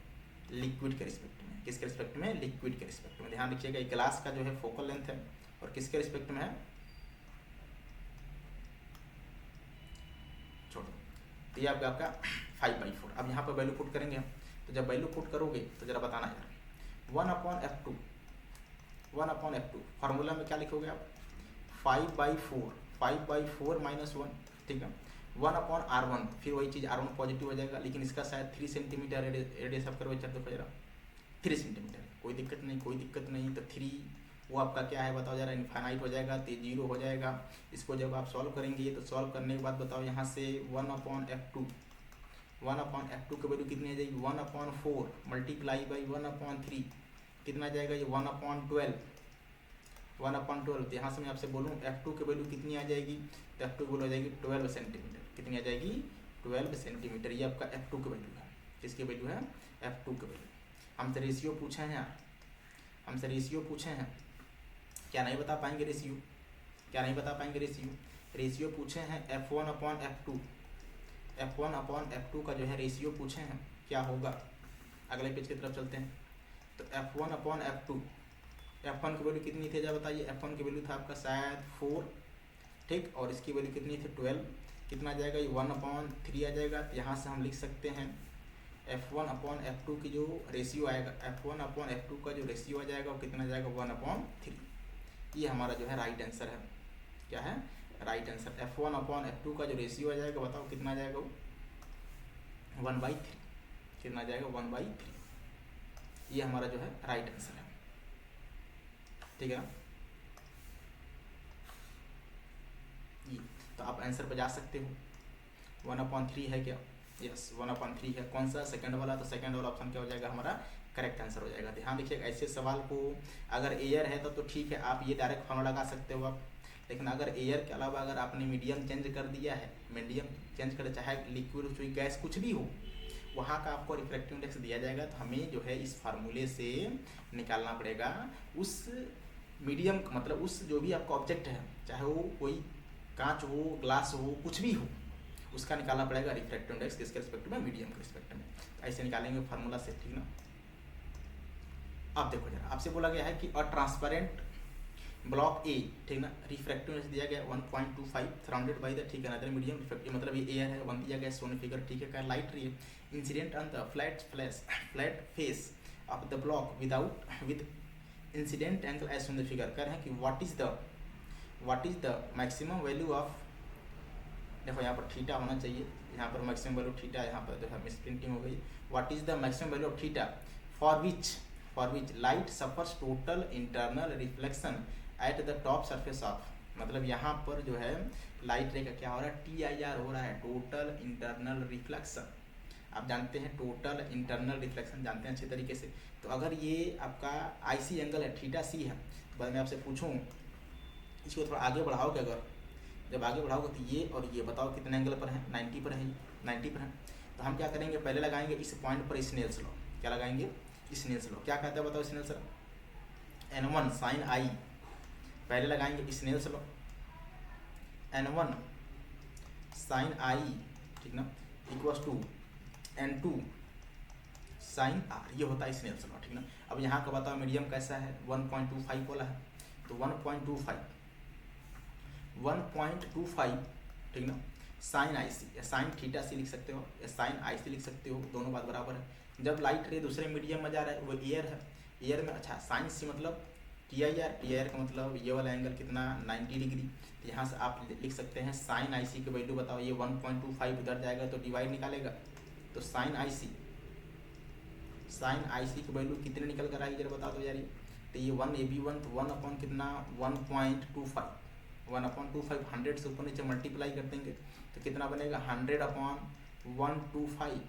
लिक्विड के रिस्पेक्ट में, किसके रिस्पेक्ट में, लिक्विड के रिस्पेक्ट में। ध्यान रखिएगा ये ग्लास का जो है फोकल लेंथ है और किसके रिस्पेक्ट में है, छोड़ो, तो ये आपका 5/4। अब यहाँ पर वैल्यू पुट करेंगे हम, तो जब वैल्यू पुट करोगे तो जरा बताना यार, 1/f2 फार्मूला में क्या लिखोगे आप, 5/4 माइनस 1, ठीक है, 1/r1, फिर वही चीज़ r1 पॉजिटिव हो जाएगा, लेकिन इसका शायद 3 सेंटीमीटर रेडियस ऑफ कर्वेचर, देखो जरा 3 सेंटीमीटर, कोई दिक्कत नहीं, कोई दिक्कत नहीं, तो 3 वो आपका क्या है बताओ जरा, इनफाइनाइट हो जाएगा तो 0 हो जाएगा। इसको जब आप सॉल्व करेंगे तो सॉल्व करने के बाद बताओ यहाँ से 1/f2 की वैल्यू कितनी आ जाएगी, 1/4 मल्टीप्लाई बाई 1/3, कितना जाएगा ये 1/12, तो यहाँ से मैं आपसे बोलूँ f2 की वैल्यू कितनी आ जाएगी, तो f2 की वैल्यू आ जाएगी 12 सेंटीमीटर, कितनी आ जाएगी 12 सेंटीमीटर, ये आपका f2 की वैल्यू है, किसकी वैल्यू है, f2 की वैल्यू। हमसे रेशियो पूछे हैं यार, हमसे रेशियो पूछे हैं, क्या नहीं बता पाएंगे रेशियो, क्या नहीं बता पाएंगे रेशियो। रेशियो पूछे हैं F1/F2, F1/F2 का जो है रेशियो पूछे हैं, क्या होगा। अगले पेज की तरफ चलते हैं। तो F1/F2, F1 की वैल्यू कितनी थी जब बताइए। F1 की वैल्यू था आपका शायद 4, ठीक, और इसकी वैल्यू कितनी थी 12, कितना जाएगा ये 1/3 आ जाएगा। तो यहाँ से हम लिख सकते हैं F1/F2 की जो रेशियो आएगा, F1/F2 का जो रेशियो आ जाएगा वो कितना जाएगा 1/3। ये हमारा जो है राइट आंसर है, क्या है राइट आंसर। F1/F2 का जो रेशियो आ जाएगा बताओ कितना जाएगा वो 1/3, कितना जाएगा 1/3। ये हमारा जो है राइट आंसर है, ठीक है ना। ये तो आप आंसर पे जा सकते हो। 1/3 है क्या, यस 1/3 है। कौन सा, सेकंड वाला। तो सेकंड वाला ऑप्शन क्या हो जाएगा हमारा करेक्ट आंसर हो जाएगा। ध्यान रखिएगा ऐसे सवाल को अगर एयर है तो ठीक है, आप ये डायरेक्ट फॉर्मूला लगा सकते हो आप। लेकिन अगर एयर के अलावा अगर आपने मीडियम चेंज कर दिया है, मीडियम चेंज कर, चाहे लिक्विड गैस कुछ भी हो, वहाँ का आपको रिफ्रैक्टिव इंडेक्स दिया जाएगा। तो हमें जो है इस फार्मूले से निकालना पड़ेगा उस मीडियम, मतलब उस जो भी आपका ऑब्जेक्ट है, चाहे वो कोई कांच हो, ग्लास हो, कुछ भी हो, उसका निकालना पड़ेगा रिफ्रैक्टिव इंडेक्स किसके रिस्पेक्ट में, मीडियम के रिस्पेक्ट में। तो ऐसे निकालेंगे फार्मूला से, ठीक ना। अब देखो जरा, आपसे बोला गया है कि अ ट्रांसपेरेंट ब्लॉक ए, ठीक ना, रिफ्रैक्टिव इंडेक्स दिया गया 1.25 सराउंडेड बाय द, ठीक है, अदर मीडियम रिफ्रैक्टिव, मतलब ये एयर है, 1 दिया गया सोन फिगर, ठीक है, का light ray incident on the flat face of the block with incident angle as shown the figure. कह रहे हैं कि what is the maximum value of, देखो यहाँ पर थीटा होना चाहिए, यहाँ पर मैक्सिमम वैल्यू थीटा, यहाँ पर जो है मिस प्रिंटिंग हो गई। What is the maximum value of theta for which light suffers total internal reflection at the top surface of, मतलब यहाँ पर जो है लाइट रे का क्या हो रहा है, TIR हो रहा है, टोटल इंटरनल रिफ्लेक्शन। आप जानते हैं टोटल इंटरनल रिफ्लेक्शन जानते हैं अच्छे तरीके से। तो अगर ये आपका IC एंगल है, थीटा C है, तो मैं आपसे पूछूं इसको थोड़ा आगे बढ़ाओगे, अगर जब आगे बढ़ाओगे तो ये और ये बताओ कितने एंगल पर है, 90 पर है, 90 पर है। तो हम क्या करेंगे, पहले लगाएंगे इस पॉइंट पर स्नेल्स लॉ। क्या लगाएंगे, स्नेल्स लॉ। क्या कहते हैं बताओ Snell's law, N1 sin I, पहले लगाएंगे Snell's law, N1 sin I, ठीक ना, equals to N2 sin R, ये होता है स्नेल्स लॉ, ठीक ना। अब यहाँ का बताओ मीडियम कैसा है, 1.25 वाला है, तो 1.25, ठीक ना, साइन IC या साइन थीटा C लिख सकते हो या साइन IC लिख सकते हो, दोनों बात बराबर है। जब लाइट रे दूसरे मीडियम में जा रहा है, वो एयर है, एयर में, अच्छा साइन C मतलब TIR का मतलब ये वाला एंगल कितना 90 डिग्री। तो यहाँ से आप लिख सकते हैं साइन IC की वैल्यू बताओ, ये 1.25 उधर जाएगा तो डिवाइड निकालेगा, तो साइन IC की वैल्यू कितने निकल कर आएगी जरा बता दो यार। तो ये 1AB1, तो 1 अपॉन कितना 1.25, 1/25 100 से ऊपर नीचे मल्टीप्लाई कर देंगे तो कितना बनेगा 100/125,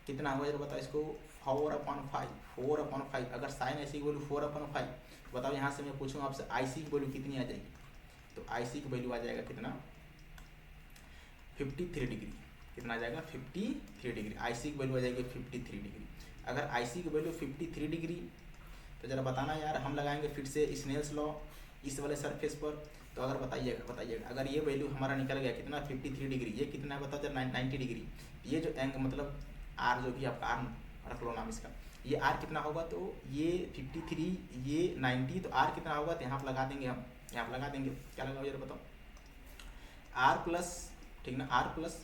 कितना होगा जरा बताओ इसको 4/5। अगर साइन IC की वैल्यू 4/5, तो बताओ यहाँ से मैं पूछूँ आपसे IC की वैल्यू कितनी आ जाएगी, तो IC की वैल्यू आ जाएगा कितना 53 डिग्री, कितना आ जाएगा 53 डिग्री, IC की वैल्यू आ जाएगी 53 डिग्री। अगर IC की वैल्यू 53 डिग्री, तो ज़रा बताना यार, हम लगाएंगे फिर से स्नेल्स लॉ इस वाले सरफेस पर। तो अगर बताइएगा अगर ये वैल्यू हमारा निकल गया कितना 53 डिग्री, ये कितना है बताओ जरा 90 डिग्री, ये जो एंग मतलब R जो भी आपका R रख लो नाम इसका, ये R कितना होगा, तो ये 53, ये 90, तो R कितना होगा, तो यहाँ पर लगा देंगे हम, यहाँ पर लगा देंगे, क्या लगा जरा बताओ, R प्लस, ठीक ना, R प्लस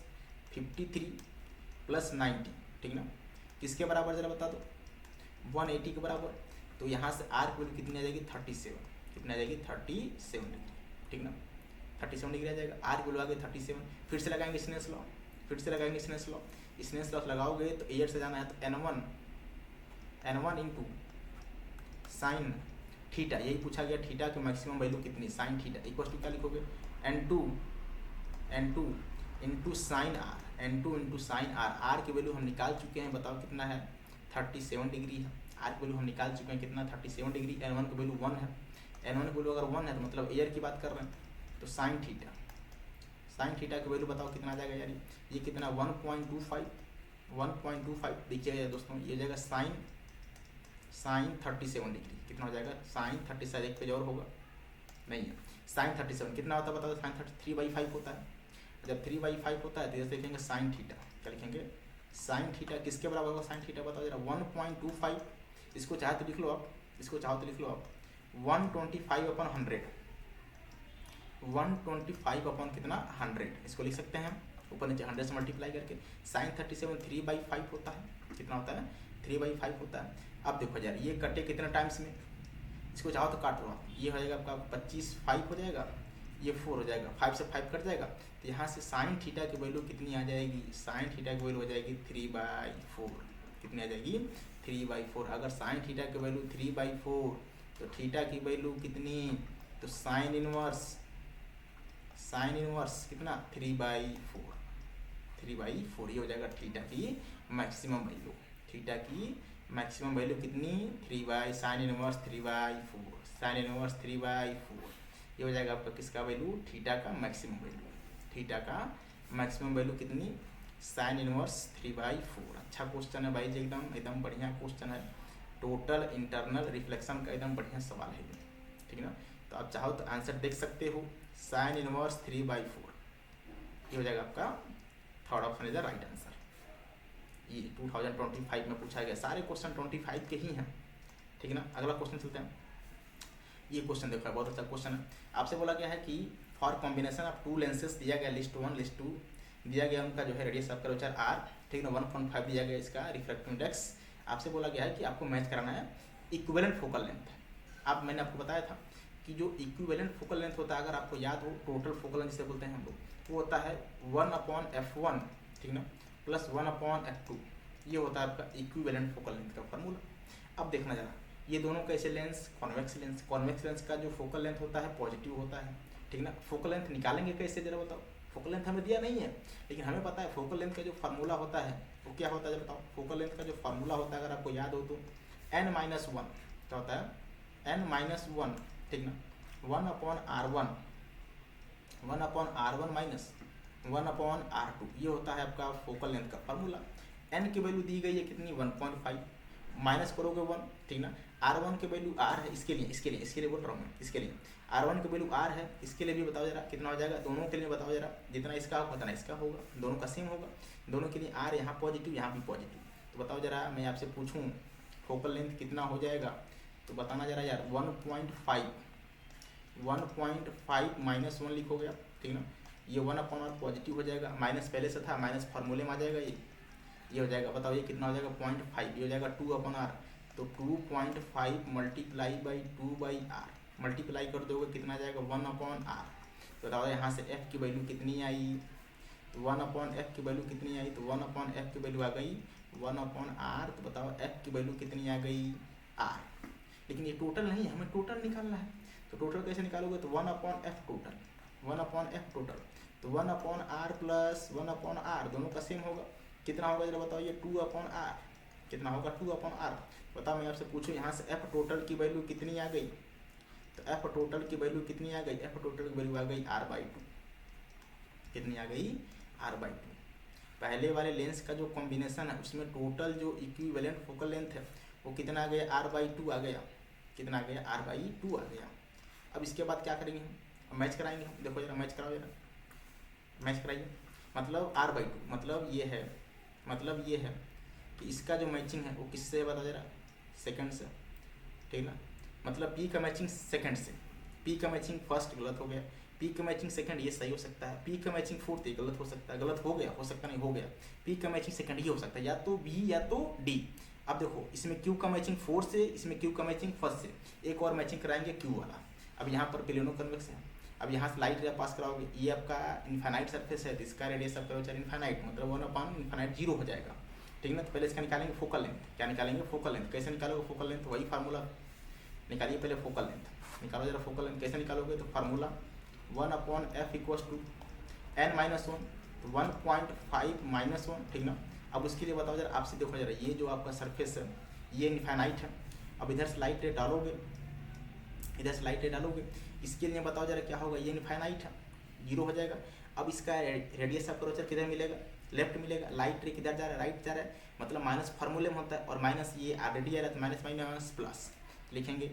53 प्लस 90, ठीक ना, किसके बराबर जरा बता दो 180 के बराबर। तो यहाँ से R की वैल्यू कितनी आ जाएगी 37, कितनी आ जाएगी 37 डिग्री, ठीक ना, 37 डिग्री आ जाएगा। R की वैल्यू आ गई 37, फिर से लगाएंगे स्नेल्स लॉ, स्नेल्स लॉ लगाओगे तो एयर से जाना है, तो N1 इंटू साइन थीटा, यही पूछा गया, थीटा की मैक्सिमम वैल्यू कितनी, साइन थीटा इक्वल टू क्या लिखोगे N2 into sine R, R की वैल्यू हम निकाल चुके हैं, बताओ कितना है 37 डिग्री है, R की वैल्यू हम निकाल चुके हैं कितना 37 डिग्री। N1 की वैल्यू 1 है, N1 की वैल्यू अगर 1 है तो मतलब एयर की बात कर रहे हैं, तो साइन थीटा की वैल्यू बताओ कितना आ जाएगा यार, ये कितना 1.25 देखिएगा दोस्तों, ये हो जाएगा साइन साइन 37 डिग्री कितना हो जाएगा, साइन 37, एक पेज और होगा नहीं है, साइन 37 कितना होता है बता दो, साइन 3/5 होता है। जब 3/5 होता है तो जैसे लिखेंगे साइन थीटा, क्या लिखेंगे, साइन थीटा किसके बराबर होगा, साइन थीटा बताओ जरा, 1.25, इसको चाहे तो लिख लो आप, इसको चाहो तो लिख लो आप 125/100, 125 कितना 100, इसको लिख सकते हैं हम ऊपर नीचे 100 से मल्टीप्लाई करके। साइन 37 3/5 होता है, कितना होता है 3/5 होता है। अब देखो यार ये कटे कितने टाइम्स में, इसको चाहो तो काट लो आप, ये हो जाएगा आपका 25, 5 हो जाएगा, ये 4 हो जाएगा, 5 से 5 कट जाएगा, तो यहाँ से साइन थीटा की वैल्यू कितनी आ जाएगी, साइन थीटा की वैल्यू हो जाएगी 3/4, कितनी आ जाएगी 3/4। अगर साइन थीटा की वैल्यू 3/4 तो थीटा की वैल्यू कितनी, तो साइन इनवर्स कितना 3/4, 3/4 ये हो जाएगा थीटा की मैक्सिमम वैल्यू, थीटा की मैक्सिमम वैल्यू कितनी 3 साइन इनवर्स 3/4, साइन इनवर्स 3/4 ये हो जाएगा आपका किसका वैल्यू, थीटा का मैक्सिमम वैल्यू, थीटा का मैक्सिमम वैल्यू कितनी साइन इनवर्स 3/4। अच्छा क्वेश्चन है भाई जी, एकदम एकदम बढ़िया क्वेश्चन है, टोटल इंटरनल रिफ्लेक्शन का एकदम बढ़िया सवाल है ये, ठीक है ना। तो आप चाहो तो आंसर देख सकते हो, साइन इनवर्स 3/4 ये हो जाएगा आपका third option is the right answer. ये 2025 में पूछा गया, सारे क्वेश्चन 25 के ही हैं, ठीक है ना। अगला क्वेश्चन चलते हैं, ये क्वेश्चन देखो बहुत अच्छा क्वेश्चन है। आपसे बोला गया है कि फॉर कॉम्बिनेशन ऑफ 2 लेंसेज दिया गया, लिस्ट 1 लिस्ट 2 दिया गया, उनका जो है रेडियस ऑफ कर्वेचर r, ठीक है ना, 1.5 दिया गया इसका रिफ्रैक्टिव इंडेक्स। आपसे बोला गया है कि आपको मैच कराना है इक्विवेलेंट फोकल लेंथ। अब मैंने आपको बताया था कि जो इक्विवेलेंट फोकल लेंथ होता है, अगर आपको याद हो, टोटल फोकल लेंथ जिसे बोलते हैं हम लोग, वो होता है 1/f1, ठीक ना, प्लस 1/f2, ये होता है आपका इक्विवेलेंट फोकल लेंथ का फार्मूला। अब देखना जरा, ये दोनों कैसे लेंस, कॉन्वेक्स लेंस का जो फोकल लेंथ होता है पॉजिटिव होता है, ठीक ना। फोकल लेंथ निकालेंगे कैसे जरा बताओ, फोकल लेंथ हमें दिया नहीं है, लेकिन हमें पता है फोकल लेंथ का जो फार्मूला होता है वो क्या होता है जरा बताओ। फोकल लेंथ का जो फार्मूला होता है अगर आपको याद हो तो n-1 क्या होता है, n-1, ठीक ना, 1/r1 माइनस 1/r2 ये होता है आपका फोकल लेंथ का फार्मूला। n की वैल्यू दी गई है कितनी 1.5, माइनस करोगे 1, ठीक ना। r1 की वैल्यू r है, इसके लिए बोल रहा हूँ मैं, इसके लिए r1 की वैल्यू r है, इसके लिए भी बताओ जरा कितना हो जाएगा, दोनों के लिए बताओ जरा, जितना इसका होगा उतना इसका होगा, दोनों का सेम होगा, दोनों के लिए r यहाँ पॉजिटिव यहाँ भी पॉजिटिव। तो बताओ जरा, मैं आपसे पूछूँ फोकल लेंथ कितना हो जाएगा, तो बताना जरा यार 1.5 माइनस 1 लिखोगे आप, ठीक ना। ये 1/r पॉजिटिव हो जाएगा, माइनस पहले से था, माइनस फार्मूले में आ जाएगा, ये हो जाएगा, बताओ ये कितना हो जाएगा 0.5, ये हो जाएगा 2/r, तो 2.5 मल्टीप्लाई बाई 2/r, मल्टीप्लाई कर दोगे कितना आ जाएगा 1/r। तो बताओ यहाँ से f की वैल्यू कितनी आई, तो 1/f की वैल्यू कितनी आई, तो 1/f की वैल्यू आ गई 1/r, तो बताओ f की वैल्यू कितनी आ गई r। लेकिन ये टोटल नहीं है, हमें टोटल निकालना है, तो टोटल कैसे निकालोगे, तो 1/f टोटल, 1/f टोटल, तो 1/r प्लस 1/r दोनों का सेम होगा, कितना होगा जरा बताओ, ये 2/r, कितना होगा 2/r। बताओ मैं आपसे पूछूं यहाँ से f टोटल की वैल्यू कितनी आ गई, तो f टोटल की वैल्यू कितनी आ गई, f टोटल की वैल्यू आ गई r/2, कितनी आ गई r/2। पहले वाले लेंस का जो कॉम्बिनेशन है उसमें टोटल जो इक्विवेलेंट फोकल लेंथ है वो कितना आ गया r/2 आ गया, कितना आ गया r/2 आ गया। अब इसके बाद क्या करेंगे हम, मैच कराएंगे हम, देखो जरा मैच कराओ जरा, मैच कराइए, मतलब r/2 मतलब ये है कि इसका जो मैचिंग है वो किससे बता जरा, सेकंड से, ठीक ना। मतलब p का मैचिंग सेकंड से, p का मैचिंग फर्स्ट गलत हो गया, p का मैचिंग सेकंड ये सही हो सकता है, p का मैचिंग फोर्थ ये गलत हो सकता है, गलत हो गया, हो सकता नहीं हो गया, p का मैचिंग सेकंड ये हो सकता है, या तो b या तो d। अब देखो इसमें q का मैचिंग फोर्थ से, इसमें q का मैचिंग फर्स्ट से, एक और मैचिंग कराएंगे q वाला। अब यहाँ पर प्लेनो कन्वेक्स है, अब यहाँ से लाइट रे पास कराओगे, ये आपका इनफाइनाइट सरफेस है, तो इसका रेडियस ऑफ कर्वेचर इनफाइनाइट, मतलब 1/∞ 0 हो जाएगा, ठीक ना। तो पहले इसका निकालेंगे फोकल लेंथ, क्या निकालेंगे फोकल लेंथ, कैसे निकालोगे फोकल लेंथ, वही फार्मूला निकालिए, पहले फोकल लेंथ निकालो जरा, फोकल लेंथ कैसे निकालोगे, तो formula 1/f equals to n-1, तो 1.5 माइनस 1, ठीक ना। अब उसके लिए बताओ जरा, आपसे देखो जरा, ये जो आपका सरफेस है ये इनफाइनाइट है, अब इधर से लाइट रे डालोगे, इधर से लाइट रे डालोगे, इसके लिए बताओ जरा क्या होगा, ये इनफाइनाइट है 0 हो जाएगा। अब इसका रेडियस ऑफ कर्वेचर किधर मिलेगा, लेफ्ट मिलेगा, लाइट रे किधर जा रहा है, राइट जा रहा है, मतलब माइनस फार्मूले में होता है, और माइनस ये ऑलरेडी आ रहा है तो माइनस माइनस प्लस लिखेंगे,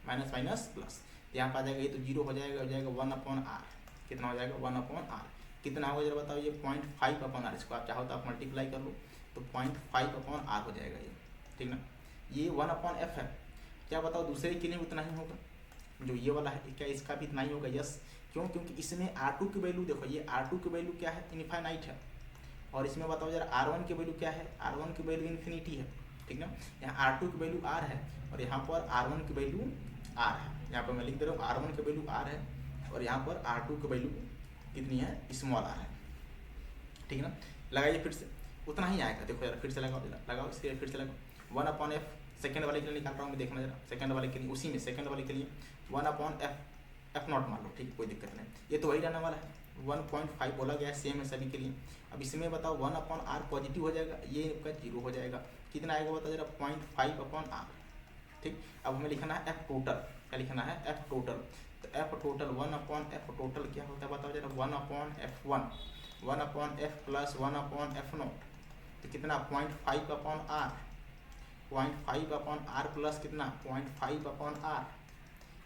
माइनस माइनस प्लस, तो यहाँ पर आ जाएगा ये तो जीरो हो जाएगा 1/r, कितना हो जाएगा 1/r, कितना होगा जरा बताओ, ये 0.5/r, इसको आप चाहो तो आप मल्टीप्लाई कर लो तो 0.5/r हो जाएगा ये, ठीक ना। ये 1/f है, क्या बताओ दूसरे के लिए उतना ही होगा, जो ये वाला है क्या इसका भी इतना ही होगा, यस, क्यों, क्योंकि इसमें R2 की वैल्यू देखो, ये R2 की वैल्यू क्या है, इनफाइनाइट है, और इसमें बताओ जरा R1 की वैल्यू क्या है, R1 की वैल्यू इन्फिनिटी है, ठीक ना। यहाँ R2 की वैल्यू R है और यहाँ पर R1 की वैल्यू R है, यहाँ पर मैं लिख दे रहा हूँ R1 की वैल्यू R है और यहाँ पर R2 की वैल्यू कितनी है, स्मॉल r है, ठीक है ना। लगाइए फिर से, उतना ही आएगा, देखो यार फिर से लगाओ इसके फिर से लगाओ, 1/f, सेकंड वाले के लिए निकाल रहा हूँ मैं, देखना जरा सेकंड वाले के लिए, उसी में सेकंड वाले के लिए 1/f नॉट मान लो, ठीक, कोई दिक्कत नहीं, ये तो वही रहने वाला है, 1.5 बोला गया है, सेम है सभी के लिए। अब इसमें बताओ 1/r पॉजिटिव हो जाएगा, ये आपका जीरो हो जाएगा, कितना आएगा बताओ जरा 0.5/r, ठीक। अब हमें लिखना है f टोटल, क्या लिखना है f टोटल, तो f टोटल 1/f टोटल क्या होता है बताओ जरा, 1/f1, 1/f प्लस 1/f0, तो कितना 0.5/r, 0.5/r प्लस कितना 0.5/r,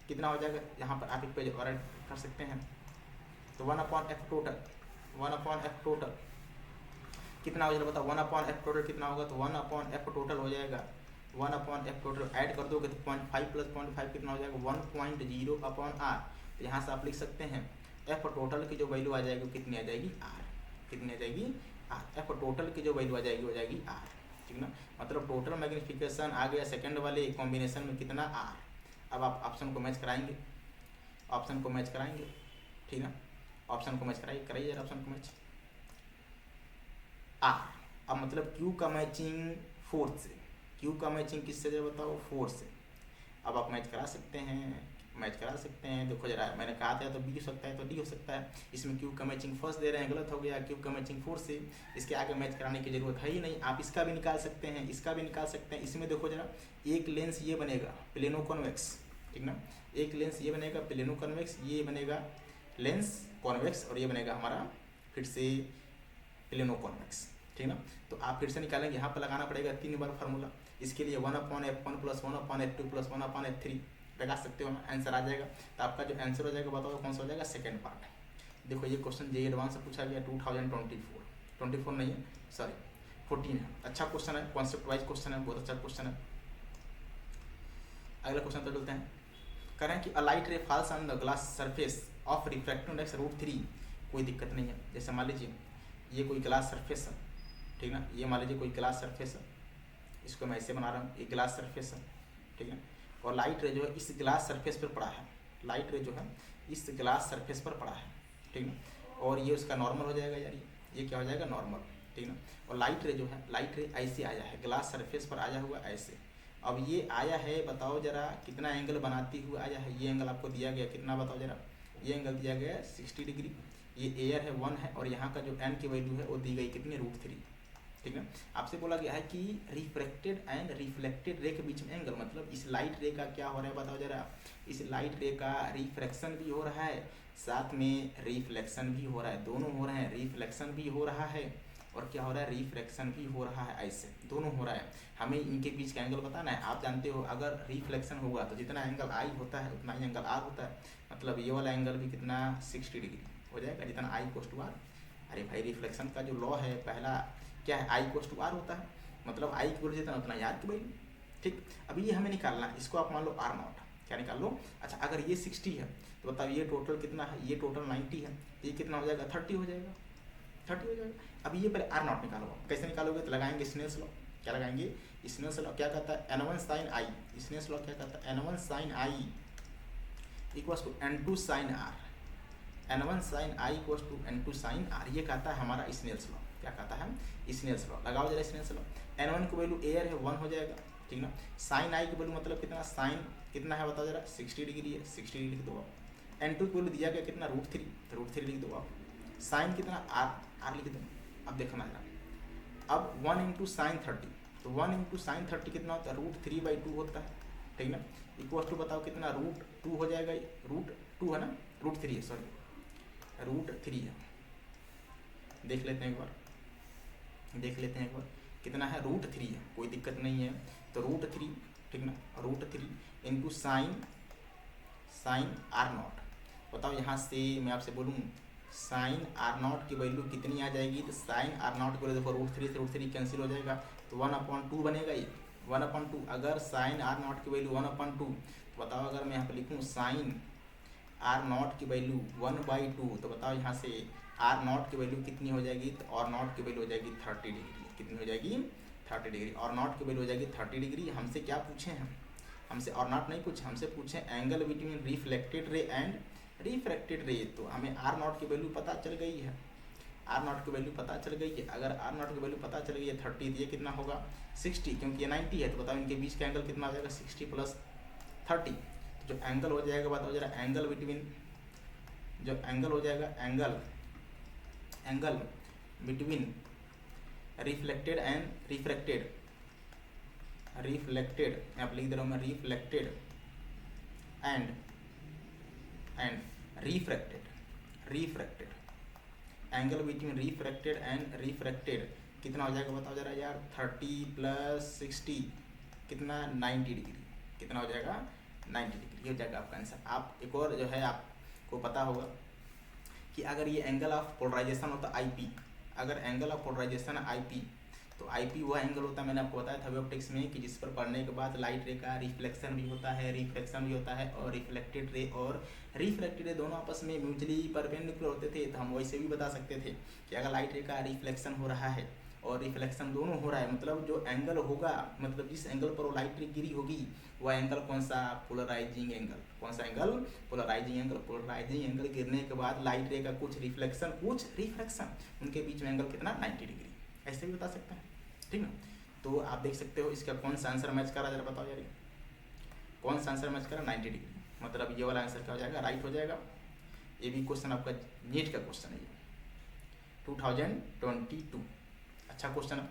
कितना हो जाएगा, यहाँ पर आप एक पेज और ऐड कर सकते हैं, तो 1/f टोटल, 1/f टोटल कितना हो जाएगा बताओ, 1/f टोटल कितना होगा, तो 1/f टोटल हो जाएगा, 1/f टोटल ऐड कर दोगे तो 0.5 प्लस 0.5 कितना हो जाएगा 1.0/r, तो यहाँ से आप लिख सकते हैं f टोटल की जो वैल्यू आ जाएगी वो कितनी आ जाएगी r, कितनी आ जाएगी r, f टोटल की जो वैल्यू आ जाएगी हो जाएगी r, ठीक ना। मतलब टोटल मैग्निफिकेशन आ गया सेकंड वाले कॉम्बिनेशन में कितना r। अब आप ऑप्शन को मैच कराएंगे, ऑप्शन को मैच कराएंगे, ठीक ना, ऑप्शन को मैच कराइए यार, ऑप्शन को मैच r। अब मतलब q का मैचिंग 4 से, q का मैचिंग किससे जरा बताओ 4 से, अब आप मैच करा सकते हैं, मैच करा सकते हैं, देखो जरा मैंने कहा था तो बी हो सकता है तो डी हो सकता है, इसमें क्यू का मैचिंग फर्स्ट दे रहे हैं, गलत हो गया, क्यू का मैचिंग 4 से, इसके आगे मैच कराने की जरूरत है ही नहीं, आप इसका भी निकाल सकते हैं, इसका भी निकाल सकते हैं। इसमें देखो जरा एक लेंस ये बनेगा प्लेनो कॉन्वेक्स, ठीक ना, एक लेंस ये बनेगा प्लेनो कॉन्वेक्स, ये बनेगा लेंस कॉन्वेक्स और ये बनेगा हमारा फिर से प्लेनो कॉन्वेक्स, ठीक ना। तो आप फिर से निकालेंगे, यहाँ पर लगाना पड़ेगा 3 बार फार्मूला, इसके लिए 1/f1 plus 1/f2 plus 1/f3 लगा सकते हो, आंसर आ जाएगा। तो आपका जो आंसर हो जाएगा बताओ कौन सा हो जाएगा, सेकंड पार्ट। देखो ये क्वेश्चन जेईई एडवांस से पूछा गया 2024 नहीं है सॉरी 14 है, अच्छा क्वेश्चन है, कॉन्सेप्ट वाइज क्वेश्चन है, बहुत अच्छा क्वेश्चन है। अगला क्वेश्चन तो चलते हैं, कह रहे हैं कि a light ray falls on the glass surface of refractive index √3, कोई दिक्कत नहीं है। जैसे मान लीजिए ये कोई ग्लास सरफेस है, ठीक ना, ये मान लीजिए कोई ग्लास सरफेस है, इसको मैं ऐसे बना रहा हूँ, ये ग्लास सरफेस है, ठीक है, और लाइट रे जो है इस ग्लास सरफेस पर पड़ा है, लाइट रे जो है इस ग्लास सरफेस पर पड़ा है, ठीक ना, और ये उसका नॉर्मल हो जाएगा यार, ये क्या हो जाएगा नॉर्मल, ठीक ना। और लाइट रे जो है, लाइट रे ऐसे आया है, ग्लास सरफेस पर आया हुआ ऐसे, अब ये आया है बताओ जरा कितना एंगल बनाती हुआ आया है, ये एंगल आपको दिया गया कितना बताओ जरा, ये एंगल दिया गया है 60 डिग्री, ये एयर है 1 है, और यहाँ का जो एन की वैल्यू है वो दी गई कितनी √3, ठीक है। आपसे बोला गया है कि रिफ्रैक्टेड एंड रिफ्लेक्टेड रे के बीच में एंगल, मतलब इस लाइट रे का क्या हो रहा है बताओ जरा, इस लाइट रे का रिफ्रैक्शन भी हो रहा है साथ में रिफ्लेक्शन भी हो रहा है, दोनों हो रहे हैं, रिफ्लेक्शन भी हो रहा है और क्या हो रहा है रिफ्रैक्शन भी हो रहा है, ऐसे दोनों हो रहा है। हमें इनके बीच का एंगल बताना है, आप जानते हो अगर रिफ्लेक्शन होगा तो जितना एंगल आई होता है उतना ही एंगल आर होता है, मतलब ये वाला एंगल भी कितना 60 डिग्री हो जाएगा जितना आई इक्वल टू आर। अरे भाई रिफ्लेक्शन का जो लॉ है पहला क्या है, आई इक्वल टू आर होता है, मतलब आई की वैल्यू जितना उतना यार की वैल्यू, ठीक। अभी ये हमें निकालना है, इसको आप मान लो आर नॉट, क्या निकाल लो, अच्छा अगर ये 60 है तो बताओ ये टोटल कितना है, ये टोटल 90 है, ये कितना हो जाएगा 30 हो जाएगा, 30 हो जाएगा। अभी ये पहले आर नॉट निकालो, कैसे निकालोगे, तो लगाएंगे स्नेल्स लॉ, क्या लगाएंगे स्नेल्स लॉ, क्या कहता है n1 साइन आई, स्नेल्स लॉ क्या कहता है n1 sine I equals to n2 sine R, n1 sine I equals to n2 sine R, ये कहता है हमारा स्नेल्स लॉ, क्या कहता है स्नेल्स लॉ, लगाओ जरा स्नेल्स लॉ। n1 की वैल्यू एयर है 1 हो जाएगा, ठीक ना, साइन आई की वैल्यू मतलब कितना, साइन कितना है बताओ जरा 60 डिग्री है, 60 डिग्री लिख दो आप, n2 की वैल्यू दिया गया कितना √3, तो √3 लिख दो आप, साइन कितना आर लिख दो। अब देखना जरा, अब 1 इंटू साइन 30, तो 1 इंटू साइन 30 कितना होता है √3/2 होता है, ठीक ना, इक्वल टू बताओ कितना √2 हो जाएगा, √2 है ना, √3 है सॉरी √3 है, देख लेते हैं एक बार, देख लेते हैं एक बार कितना है, √3 है, कोई दिक्कत नहीं है। तो √3, ठीक ना, √3 इंटू साइन R0। बताओ यहाँ से मैं आपसे बोलूँ साइन R0 की वैल्यू कितनी आ जाएगी, तो साइन R0 की वैल्यू देखो √3 से √3 कैंसिल हो जाएगा, तो 1/2 बनेगा ये 1/2। अगर साइन R0 की वैल्यू 1/2, तो बताओ अगर मैं यहाँ पर लिखूँ साइन R0 की वैल्यू 1/2, तो बताओ यहाँ से R0 की वैल्यू कितनी हो जाएगी, तो R0 की वैल्यू हो जाएगी 30 डिग्री। कितनी हो जाएगी, 30 डिग्री। R0 की वैल्यू हो जाएगी 30 डिग्री। हमसे क्या पूछे हैं, हमसे R0 नहीं पूछे, हमसे पूछे angle between reflected ray and refracted रे। तो हमें R0 की वैल्यू पता चल गई है, R0 की वैल्यू पता चल गई है। अगर R0 की वैल्यू पता चल गई है 30, तो ये कितना होगा 60, क्योंकि ये 90 है। तो बताओ इनके बीच का एंगल कितना हो जाएगा, 60 + 30। जो एंगल हो जाएगा, बताओ जरा एंगल बिटवीन, जो एंगल हो जाएगा angle between reflected and refracted, यहाँ पर लिख दे रहा हूँ मैं, reflected and refracted, angle between refracted and refracted कितना हो जाएगा, बताओ जरा यार। 30 + 60 कितना, 90 डिग्री। कितना हो जाएगा, 90 डिग्री। ये हो जाएगा आपका आंसर। आप एक और जो है आपको पता होगा कि अगर ये एंगल ऑफ पोलराइजेशन होता IP, अगर एंगल ऑफ पोलराइजेशन IP, तो IP वो एंगल होता है, मैंने आपको बताया था वेव ऑप्टिक्स में, कि जिस पर पढ़ने के बाद लाइट रे का रिफ्लेक्शन भी होता है, रिफ्लेक्शन भी होता है, और रिफ्लेक्टेड रे और रिफ्रैक्टेड रे दोनों आपस में म्यूचुअली परपेंडिकुलर होते थे। तो हम वैसे भी बता सकते थे कि अगर लाइट रे का रिफ्लेक्शन हो रहा है और रिफ्लेक्शन दोनों हो रहा है, मतलब जो एंगल होगा, मतलब जिस एंगल पर वो लाइट रे गिरी होगी, वह एंगल कौन सा, पोलराइजिंग एंगल। कौन सा एंगल, पोलराइजिंग एंगल। पोलराइजिंग एंगल गिरने के बाद लाइट रे का कुछ रिफ्लेक्शन कुछ रिफ्रैक्शन, उनके बीच में एंगल कितना, 90 डिग्री। ऐसे भी बता सकते हैं, ठीक ना। तो आप देख सकते हो इसका कौन सा आंसर मैच कर रहा है, जरा बताओ यार, कौन सा आंसर मैच कर रहा है, 90 डिग्री। मतलब ये वाला आंसर क्या हो जाएगा, राइट हो जाएगा। ये भी क्वेश्चन आपका नीट का क्वेश्चन है, 2022। अच्छा क्वेश्चन है।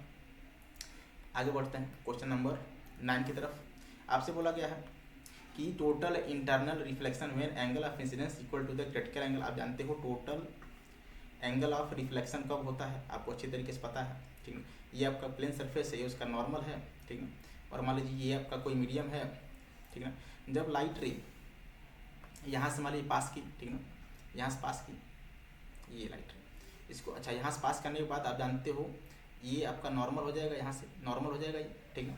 आगे बढ़ते हैं क्वेश्चन नंबर 9 की तरफ। आपसे बोला गया है कि total internal reflection when angle of incidence equal to the critical angle. आप जानते हो टोटल एंगल ऑफ रिफ्लेक्शन कब होता है, आपको अच्छी तरीके से पता है, ठीक है। ये आपका प्लेन सरफेस है, ये उसका नॉर्मल है, ठीक है। और मान लीजिए ये आपका कोई मीडियम है, ठीक है। जब लाइट रे यहाँ से मान लीजिए पास की, ठीक है, यहाँ से पास की, ये लाइट रे इसको, अच्छा यहाँ से पास करने के बाद आप जानते हो ये आपका नॉर्मल हो जाएगा, यहाँ से नॉर्मल हो जाएगा ये, ठीक है।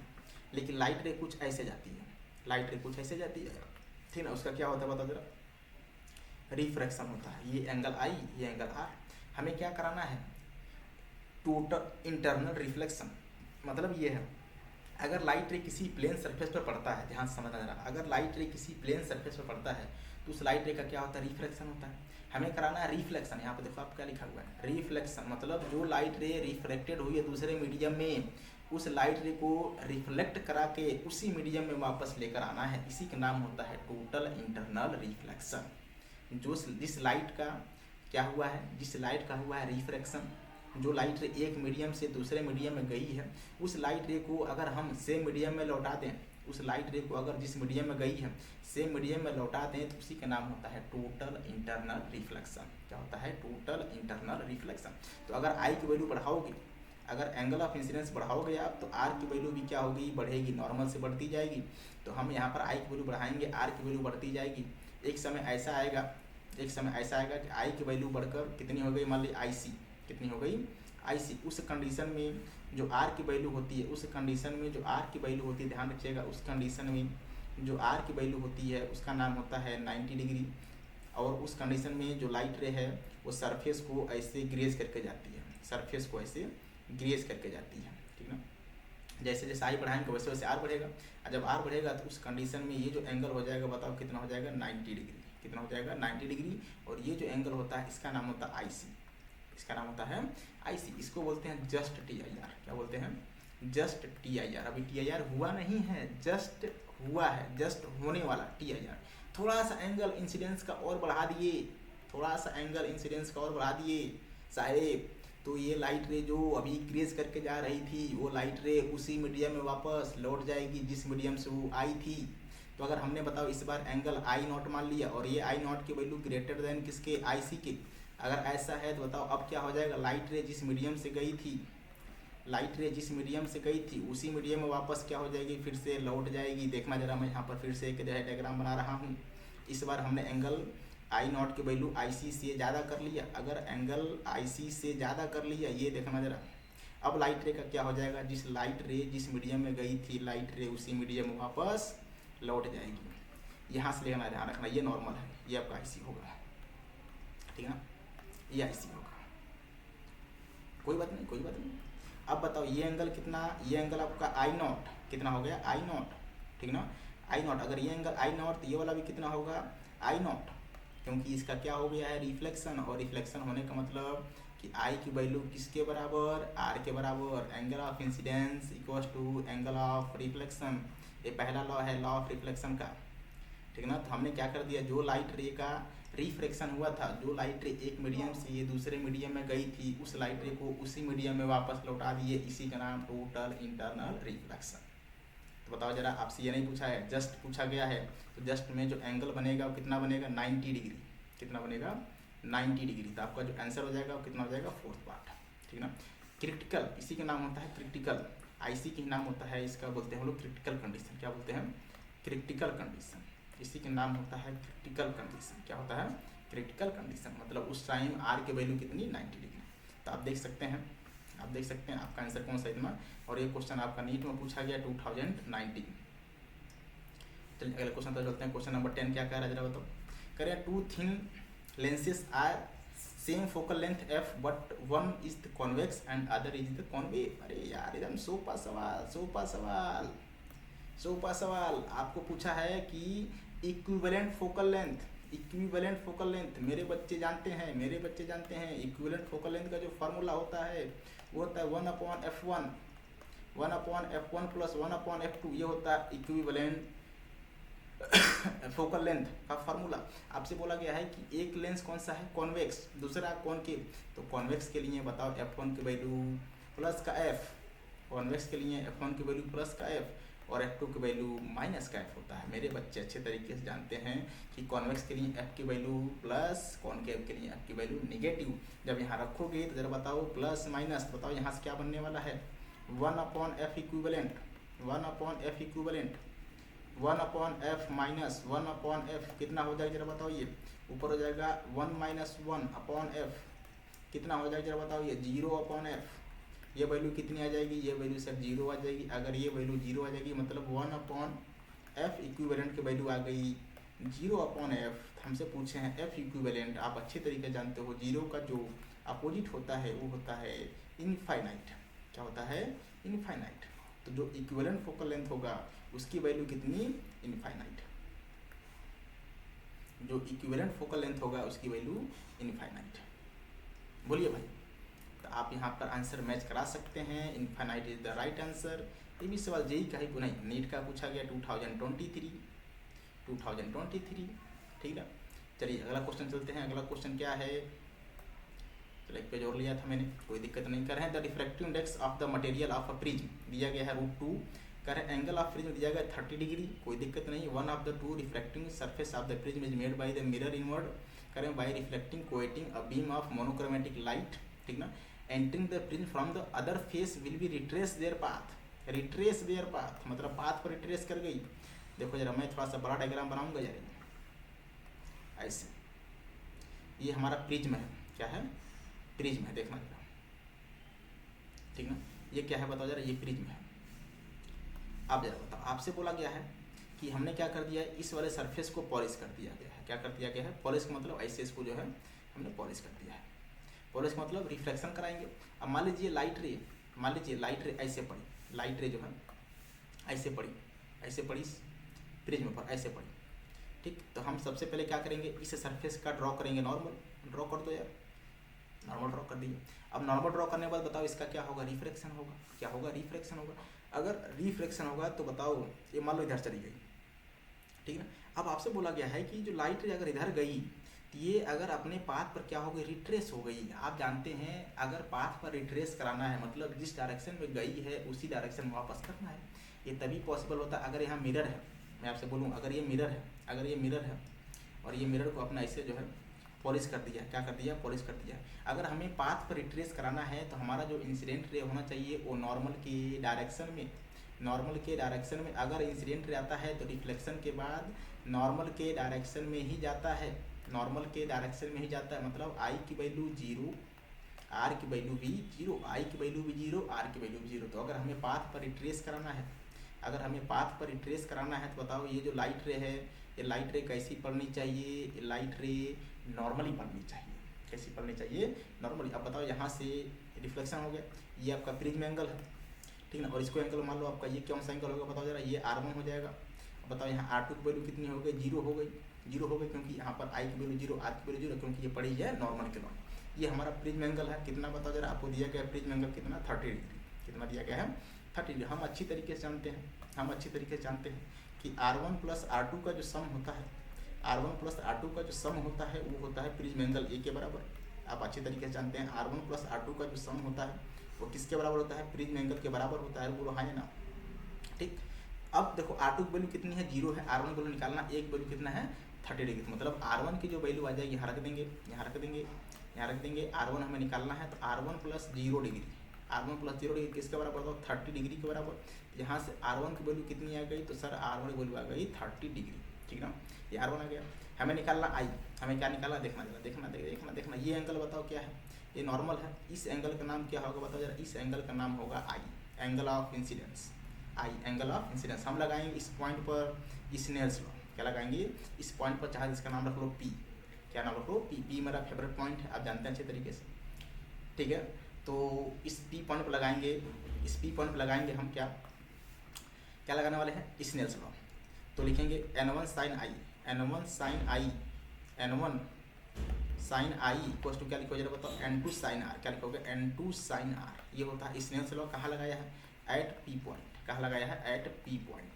लेकिन लाइट रे कुछ ऐसे जाती है, लाइट रे कुछ ऐसे जाती है, ठीक है। उसका क्या होता है बताओ जरा, रिफ्रैक्शन होता है। ये एंगल I, ये एंगल R। हमें क्या कराना है, टोटल इंटरनल रिफ्लेक्शन। मतलब ये है, अगर लाइट रे किसी प्लेन सरफेस पर पड़ता है, ध्यान से समझना जरा, अगर लाइट रे किसी प्लेन सरफेस पर पड़ता है तो उस लाइट रे का क्या होता है, रिफ्लेक्शन होता है। हमें कराना है रिफ्लेक्शन। यहाँ पे देखो आप क्या लिखा हुआ है, रिफ्लेक्शन। मतलब जो लाइट रे रिफ्लेक्टेड हुई है दूसरे मीडियम में, उस लाइट रे को रिफ्लेक्ट करा के उसी मीडियम में वापस लेकर आना है, इसी का नाम होता है टोटल इंटरनल रिफ्लेक्शन। जो जिस लाइट का क्या हुआ है, जिस लाइट का हुआ है रिफ्रैक्शन, जो लाइट रे एक मीडियम से दूसरे मीडियम में गई है, उस लाइट रे को अगर हम सेम मीडियम में लौटा दें, उस लाइट रे को अगर जिस मीडियम में गई है सेम मीडियम में लौटा दें, तो उसी का नाम होता है टोटल इंटरनल रिफ्लेक्शन। क्या होता है, टोटल इंटरनल रिफ्लेक्शन। तो अगर आई की वैल्यू बढ़ाओगे, अगर एंगल ऑफ इंसिडेंस बढ़ाओगे आप, तो आर की वैल्यू भी क्या होगी, बढ़ेगी, नॉर्मल से बढ़ती जाएगी। तो हम यहाँ पर आई की वैल्यू बढ़ाएंगे, आर की वैल्यू बढ़ती जाएगी। एक समय ऐसा आएगा कि आई की वैल्यू बढ़कर कितनी हो गई, मान ली IC कितनी हो गई, IC। उस कंडीशन में जो आर की वैल्यू होती है, उस कंडीशन में जो आर की वैल्यू होती है, ध्यान रखिएगा, उस कंडीशन में जो आर की वैल्यू होती है उसका नाम होता है 90 डिग्री। और उस कंडीशन में जो लाइट रे है वो सरफेस को ऐसे ग्रेज करके जाती है, सरफेस को ऐसे ग्रेज करके जाती है, ठीक ना। जैसे जैसे आई बढ़ाएंगे वैसे वैसे आर बढ़ेगा, और जब आर बढ़ेगा तो उस कंडीशन में ये जो एंगल हो जाएगा, बताओ कितना हो जाएगा, 90 डिग्री। कितना हो जाएगा, 90 डिग्री। और ये जो एंगल होता है इसका नाम होता है IC, इसका नाम होता है IC। इसको बोलते हैं जस्ट TIR। क्या बोलते हैं, जस्ट TIR। अभी TIR हुआ नहीं है, जस्ट हुआ है, जस्ट होने वाला TIR। थोड़ा सा एंगल इंसिडेंस का और बढ़ा दिए, थोड़ा सा एंगल इंसिडेंस का और बढ़ा दिए साहेब, तो ये लाइट रे जो अभी ग्रेज करके जा रही थी, वो लाइट रे उसी मीडियम में वापस लौट जाएगी जिस मीडियम से वो आई थी। तो अगर हमने बताओ इस बार एंगल I0 मान लिया, और ये I0 की वैल्यू ग्रेटर देन किसके, IC के, अगर ऐसा है तो बताओ अब क्या हो जाएगा, लाइट रे जिस मीडियम से गई थी लाइट रे जिस मीडियम से गई थी उसी मीडियम में वापस क्या हो जाएगी, फिर से लौट जाएगी। देखना जरा, मैं यहाँ पर फिर से एक जो है डायग्राम बना रहा हूँ। इस बार हमने एंगल I0 की वैल्यू IC से ज़्यादा कर लिया। अगर एंगल IC से ज़्यादा कर लिया, ये देखना जरा, अब लाइट रे का क्या हो जाएगा, जिस लाइट रे जिस मीडियम में गई थी लाइट रे उसी मीडियम में वापस लौट जाएगी। यहाँ से लेना ध्यान रखना, ये नॉर्मल है, ये आपका IC होगा, ठीक है ना, ये IC होगा, कोई बात नहीं, कोई बात नहीं। अब बताओ ये एंगल कितना, ये एंगल आपका I0 कितना हो गया, I0, ठीक ना, I0। अगर ये एंगल I0 तो ये वाला भी कितना होगा, I0, क्योंकि इसका क्या हो गया है, रिफ्लेक्शन। और रिफ्लेक्शन होने का मतलब कि I की वैल्यू किसके बराबर, R के बराबर। Angle of incidence equals to angle of reflection, ये पहला लॉ है, लॉ ऑफ रिफ्लेक्शन का, ठीक ना। तो हमने क्या कर दिया, जो लाइट रे का रिफ्रैक्शन हुआ था, जो लाइट रे एक मीडियम से ये दूसरे मीडियम में गई थी, उस लाइट रे को उसी मीडियम में वापस लौटा दिए, इसी का नाम टोटल इंटरनल रिफ्लेक्शन। तो बताओ जरा, आपसे ये नहीं पूछा है, जस्ट पूछा गया है। तो जस्ट में जो एंगल बनेगा वो कितना बनेगा, 90 डिग्री। कितना बनेगा, 90 डिग्री। तो आपका जो आंसर हो जाएगा वो कितना हो जाएगा, फोर्थ पार्ट, ठीक ना। क्रिटिकल, इसी का नाम होता है क्रिटिकल, IC के नाम होता है, इसका बोलते हैं हम लोग क्रिटिकल कंडीशन। क्या बोलते हैं, क्रिटिकल कंडीशन, इसी के नाम होता है क्रिटिकल कंडीशन। क्या होता है, क्रिटिकल कंडीशन, मतलब उस टाइम R की वैल्यू कितनी, 90 डिग्री। तो आप देख सकते हैं, आप देख सकते हैं आपका आंसर कौन सा इतना। और ये क्वेश्चन आपका नीट में पूछा गया 2019। चलिए अगले क्वेश्चन पर चलते हैं। क्वेश्चन नंबर 10 क्या कह रहा है जरा बताओ। कह रहे हैं two thin lenses are same focal length f but one is the convex and other is the concave. अरे यार एकदम सोपा सवाल, सोपा सवाल, सोपा सवाल। आपको पूछा है कि equivalent focal length, equivalent focal length मेरे बच्चे जानते हैं, मेरे बच्चे जानते हैं। इक्विवेलेंट फोकल लेंथ का जो फार्मूला होता है वो होता है 1/f1, 1/f1 प्लस 1/f2, ये होता है इक्विवेलेंट फोकल लेंथ का फार्मूला। आपसे बोला गया है कि एक लेंस कौन सा है, कॉन्वेक्स, दूसरा कॉनकेव। तो कॉन्वेक्स के लिए बताओ f1 की वैल्यू प्लस का f, कॉन्वेक्स के लिए f1 की वैल्यू प्लस का f और f2 की वैल्यू माइनस का f होता है। मेरे बच्चे अच्छे तरीके से जानते हैं कि कॉन्वेक्स के लिए f की वैल्यू प्लस, कॉनकेव के लिए f की वैल्यू निगेटिव। जब यहाँ रखोगे तो जरा बताओ प्लस माइनस, बताओ यहाँ से क्या बनने वाला है, 1/f equivalent, 1/f equivalent, 1/f minus 1/f कितना हो जाएगा जरा बताओ। ये ऊपर हो जाएगा 1 - 1/f, कितना हो जाएगा जरा बताओ, ये 0/f। ये वैल्यू कितनी आ जाएगी, ये वैल्यू सर 0 आ जाएगी। अगर ये वैल्यू 0 आ जाएगी मतलब 1/f इक्विवेलेंट की वैल्यू आ गई 0/f। हमसे पूछे हैं f इक्विवेलेंट, आप अच्छे तरीके से जानते हो 0 का जो अपोजिट होता है वो होता है इनफाइनाइट। क्या होता है, इनफाइनाइट। तो जो इक्विवेलेंट फोकल लेंथ होगा उसकी वैल्यू कितनी, इनफाइनाइट। जो इक्विवेलेंट फोकल लेंथ होगा उसकी वैल्यू इनफाइनाइट। बोलिए भाई, तो आप यहाँ पर आंसर मैच करा सकते हैं, infinite is the right answer. ये भी सवाल जेई का ही नहीं, नीट का पूछा गया 2023, ठीक है। चलिए अगला क्वेश्चन चलते हैं। अगला क्वेश्चन क्या है, चलो एक पेज और लिया था मैंने, कोई दिक्कत नहीं। कर रहे हैं the refractive index of the material of a prism दिया गया है √2। कर रहे एंगल ऑफ प्रिज्म दिया गया 30 डिग्री, कोई दिक्कत नहीं। One of the two refracting surface of the prism is made by the mirror inward. करें by reflecting coating a beam of monochromatic light, ठीक ना। Entering the prism from the other face will be retrace their path, retrace their path मतलब पाथ पर रिट्रेस कर गई। देखो जरा मैं थोड़ा सा बड़ा डायग्राम बनाऊंगा यार, ऐसे ये हमारा प्रिज्म है, क्या है, प्रिज्म है, देखना जरा, ठीक ना। ये क्या है बताओ जरा, ये प्रिज्म है। अब जरा बताओ, आपसे बोला गया है कि हमने क्या कर दिया है, इस वाले सरफेस को पॉलिश कर दिया गया है। क्या कर दिया गया है, पॉलिश का मतलब ऐसे इसको जो है हमने पॉलिश कर दिया है। पॉलिश का मतलब रिफ्लेक्शन कराएंगे। अब मान लीजिए लाइट रे, मान लीजिए लाइट रे ऐसे पड़ी, लाइट रे जो है ऐसे पड़ी, ऐसे पड़ी प्रिज्म पर, ऐसे पड़ी, ठीक। तो हम सबसे पहले क्या करेंगे, इस सरफेस का ड्रॉ करेंगे, नॉर्मल ड्रॉ कर दो यार, नॉर्मल ड्रॉ कर दीजिए। अब नॉर्मल ड्रॉ करने के बाद बताओ इसका क्या होगा, रिफ्रैक्शन होगा। क्या होगा, रिफ्रैक्शन होगा। अगर रिफ्रैक्शन होगा तो बताओ ये मान लो इधर चली गई, ठीक है। अब आपसे बोला गया है कि जो लाइट रे अगर इधर गई तो ये अगर अपने पाथ पर क्या हो गई, रिट्रेस हो गई। आप जानते हैं अगर पाथ पर रिट्रेस कराना है मतलब जिस डायरेक्शन में गई है उसी डायरेक्शन में वापस करना है। ये तभी पॉसिबल होता है अगर यहाँ मिरर है। मैं आपसे बोलूँ अगर ये मिरर है, अगर ये मिरर है और ये मिरर को अपना ऐसे जो है पॉलिश कर दिया, क्या कर दिया, पॉलिश कर दिया। अगर हमें पाथ पर रिट्रेस कराना है तो हमारा जो इंसिडेंट रे होना चाहिए वो नॉर्मल के डायरेक्शन में, नॉर्मल के डायरेक्शन में। अगर इंसिडेंट रे आता है तो रिफ्लेक्शन के बाद नॉर्मल के डायरेक्शन में ही जाता है, नॉर्मल के डायरेक्शन में ही जाता है। मतलब आई की वैल्यू 0, आर की वैल्यू भी 0, आई की वैल्यू भी 0, आर की वैल्यू भी 0। तो अगर हमें पाथ पर रिट्रेस कराना है, अगर हमें पाथ पर रिट्रेस कराना है तो बताओ ये जो लाइट रे है, ये लाइट रे कैसी पढ़नी चाहिए, ये लाइट रे नॉर्मली पढ़नी चाहिए। कैसी पढ़नी चाहिए, नॉर्मली। अब बताओ यहाँ से रिफ्लेक्शन हो गया, ये आपका प्रिज्म एंगल है, ठीक ना, और इसको एंगल मान लो आपका ये कौन सा एंगल होगा बताओ जरा, ये R1 हो जाएगा। अब बताओ यहाँ R2 की वैल्यू कितनी हो गई, 0 हो गई, 0 हो गई, क्योंकि यहाँ पर I की वैल्यू 0, R की वैल्यू 0, क्योंकि ये पड़ी है नॉर्मल के लॉ। ये हमारा प्रिज्म एंगल है, कितना बताओ जरा, आपको दिया गया प्रिज्म एंगल कितना, 30 डिग्री। कितना दिया गया है, 30 डिग्री। हम अच्छी तरीके से जानते हैं, हम अच्छी तरीके से जानते हैं कि R1 प्लस R2 का जो सम होता है, R1 प्लस R2 का जो सम होता है वो होता है प्रिज्म एंगल A के बराबर। आप अच्छी तरीके से जानते हैं R1 प्लस R2 का जो सम होता है वो किसके बराबर होता है, प्रिज्म एंगल के बराबर होता है, बोलो हाँ या ना। ठीक, अब देखो R2 की वैल्यू कितनी है, 0 है, R1 की वैल्यू निकालना, एक वैल्यू कितना है, 30 डिग्री। मतलब R1 की जो वैल्यू आ जाएगी यहाँ रख देंगे, यहाँ रख देंगे, यहाँ रख देंगे। R1 हमें निकालना है तो R1 plus 0 degree, R1 plus 0 degree किसके बराबर होगा, 30 डिग्री के बराबर। यहाँ से R1 की वैल्यू कितनी आ गई, तो सर R1 की वैल्यू आ गई 30 डिग्री, ठीक ना, ये R1 आ गया। हमें निकालना I, हमें क्या निकालना, देखना जरा, देखना देखना देखना, ये एंगल बताओ क्या है, ये नॉर्मल है। इस एंगल का नाम क्या होगा बताओ जरा, इस एंगल का नाम होगा I, angle of incidence, I angle of incidence. हम लगाएंगे इस पॉइंट पर स्नेल्स लॉ, क्या लगाएंगे इस पॉइंट पर, चाहे इसका नाम रख लो P, क्या नाम रख लो P, P मेरा फेवरेट पॉइंट है, आप जानते हैं अच्छे तरीके से, ठीक है। तो इस P पॉइंट पर लगाएंगे, इस P पॉइंट पर लगाएंगे हम क्या क्या लगाने वाले हैं, स्नेल्स लॉ। तो लिखेंगे N1 sine I, N1 sine I, N1 sine I equal to क्या लिखो जरा बताओ, N2 साइन R, क्या लिखोगे, N2 साइन R। ये होता है स्नेल्स लॉ। कहाँ लगाया है, एट P पॉइंट, कहाँ लगाया है, एट P पॉइंट,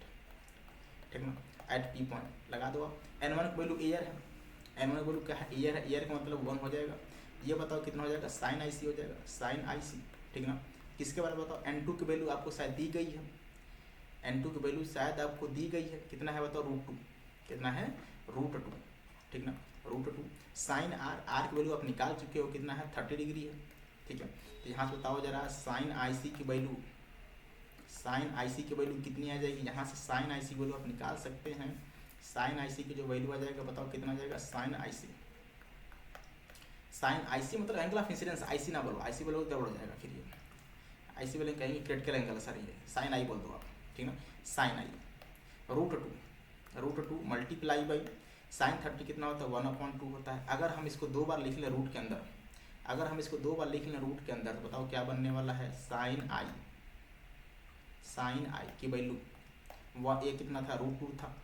ठीक ना, एट P पॉइंट लगा दो आप। N1 की वैल्यू एयर है, N1 की वैल्यू क्या है, एयर है, एयर का मतलब 1 हो जाएगा। ये बताओ कितना हो जाएगा, साइन IC हो जाएगा, साइन IC, ठीक ना। किसके बारे में बताओ, N2 की वैल्यू आपको शायद दी गई है, N2 की वैल्यू शायद आपको दी गई है, कितना है बताओ, √2, कितना है, √2, ठीक ना, √2। साइन R की वैल्यू आप निकाल चुके हो, कितना है, 30 डिग्री है, ठीक है। तो यहाँ से बताओ जरा साइन IC की वैल्यू, साइन IC की वैल्यू कितनी आ जाएगी, यहाँ से साइन IC की वैल्यू आप निकाल सकते हैं। साइन IC की जो वैल्यू आ जाएगा बताओ कितना आ जाएगा, साइन IC, साइन IC मतलब एंगल ऑफ इंसिडेंस, IC ना बोलो, IC बोलो गड़बड़ हो जाएगा फिर, ये IC बोले कहेंगे क्रिटिकल एंगल सर, ये साइन I बोल दो आप, ठीक ना, sine I √2 multiply by sine 30 कितना होता है, 1/2 होता है। अगर हम इसको 2 बार लिख लें रूट के अंदर, अगर हम इसको 2 बार लिख लें रूट के अंदर, तो बताओ क्या बनने वाला है, साइन I, साइन I की वैल्यू ये कितना था, √2 था।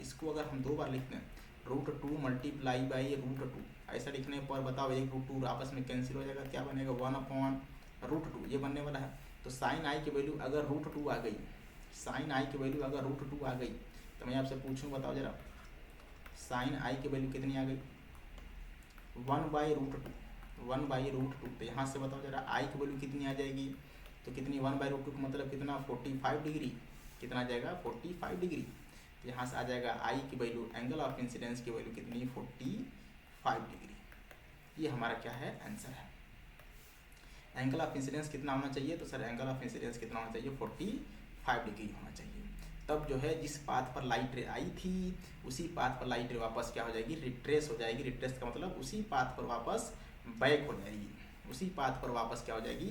इसको अगर हम 2 बार लिखते हैं, √2 मल्टीप्लाई बाई √2, ऐसा लिखने पर बताओ एक √2 आपस में कैंसिल हो जाएगा, क्या बनेगा, 1/√2, ये बनने वाला है। तो साइन I की वैल्यू अगर √2 आ गई, साइन I की वैल्यू अगर √2 आ गई, तो मैं आपसे पूछूं बताओ जरा, साइन I की वैल्यू कितनी आ गई, 1/√2। तो यहाँ से बताओ जरा I की वैल्यू कितनी आ जाएगी, तो कितनी, 1/√2 का मतलब कितना, 45 डिग्री, कितना आ जाएगा, 45 डिग्री। तो यहाँ से आ जाएगा I की वैल्यू, एंगल ऑफ इंसिडेंस की वैल्यू कितनी, 45 डिग्री। ये हमारा क्या है, आंसर है। एंगल ऑफ इंसिडेंस कितना होना चाहिए, तो सर एंगल ऑफ इंसिडेंस कितना होना चाहिए, 45 डिग्री होना चाहिए। तब जो है जिस पाथ पर लाइट रे आई थी उसी पाथ पर लाइट रे वापस क्या हो जाएगी, रिट्रेस हो जाएगी। रिट्रेस का मतलब उसी पाथ पर वापस बैक हो जाएगी, उसी पाथ पर वापस क्या हो जाएगी,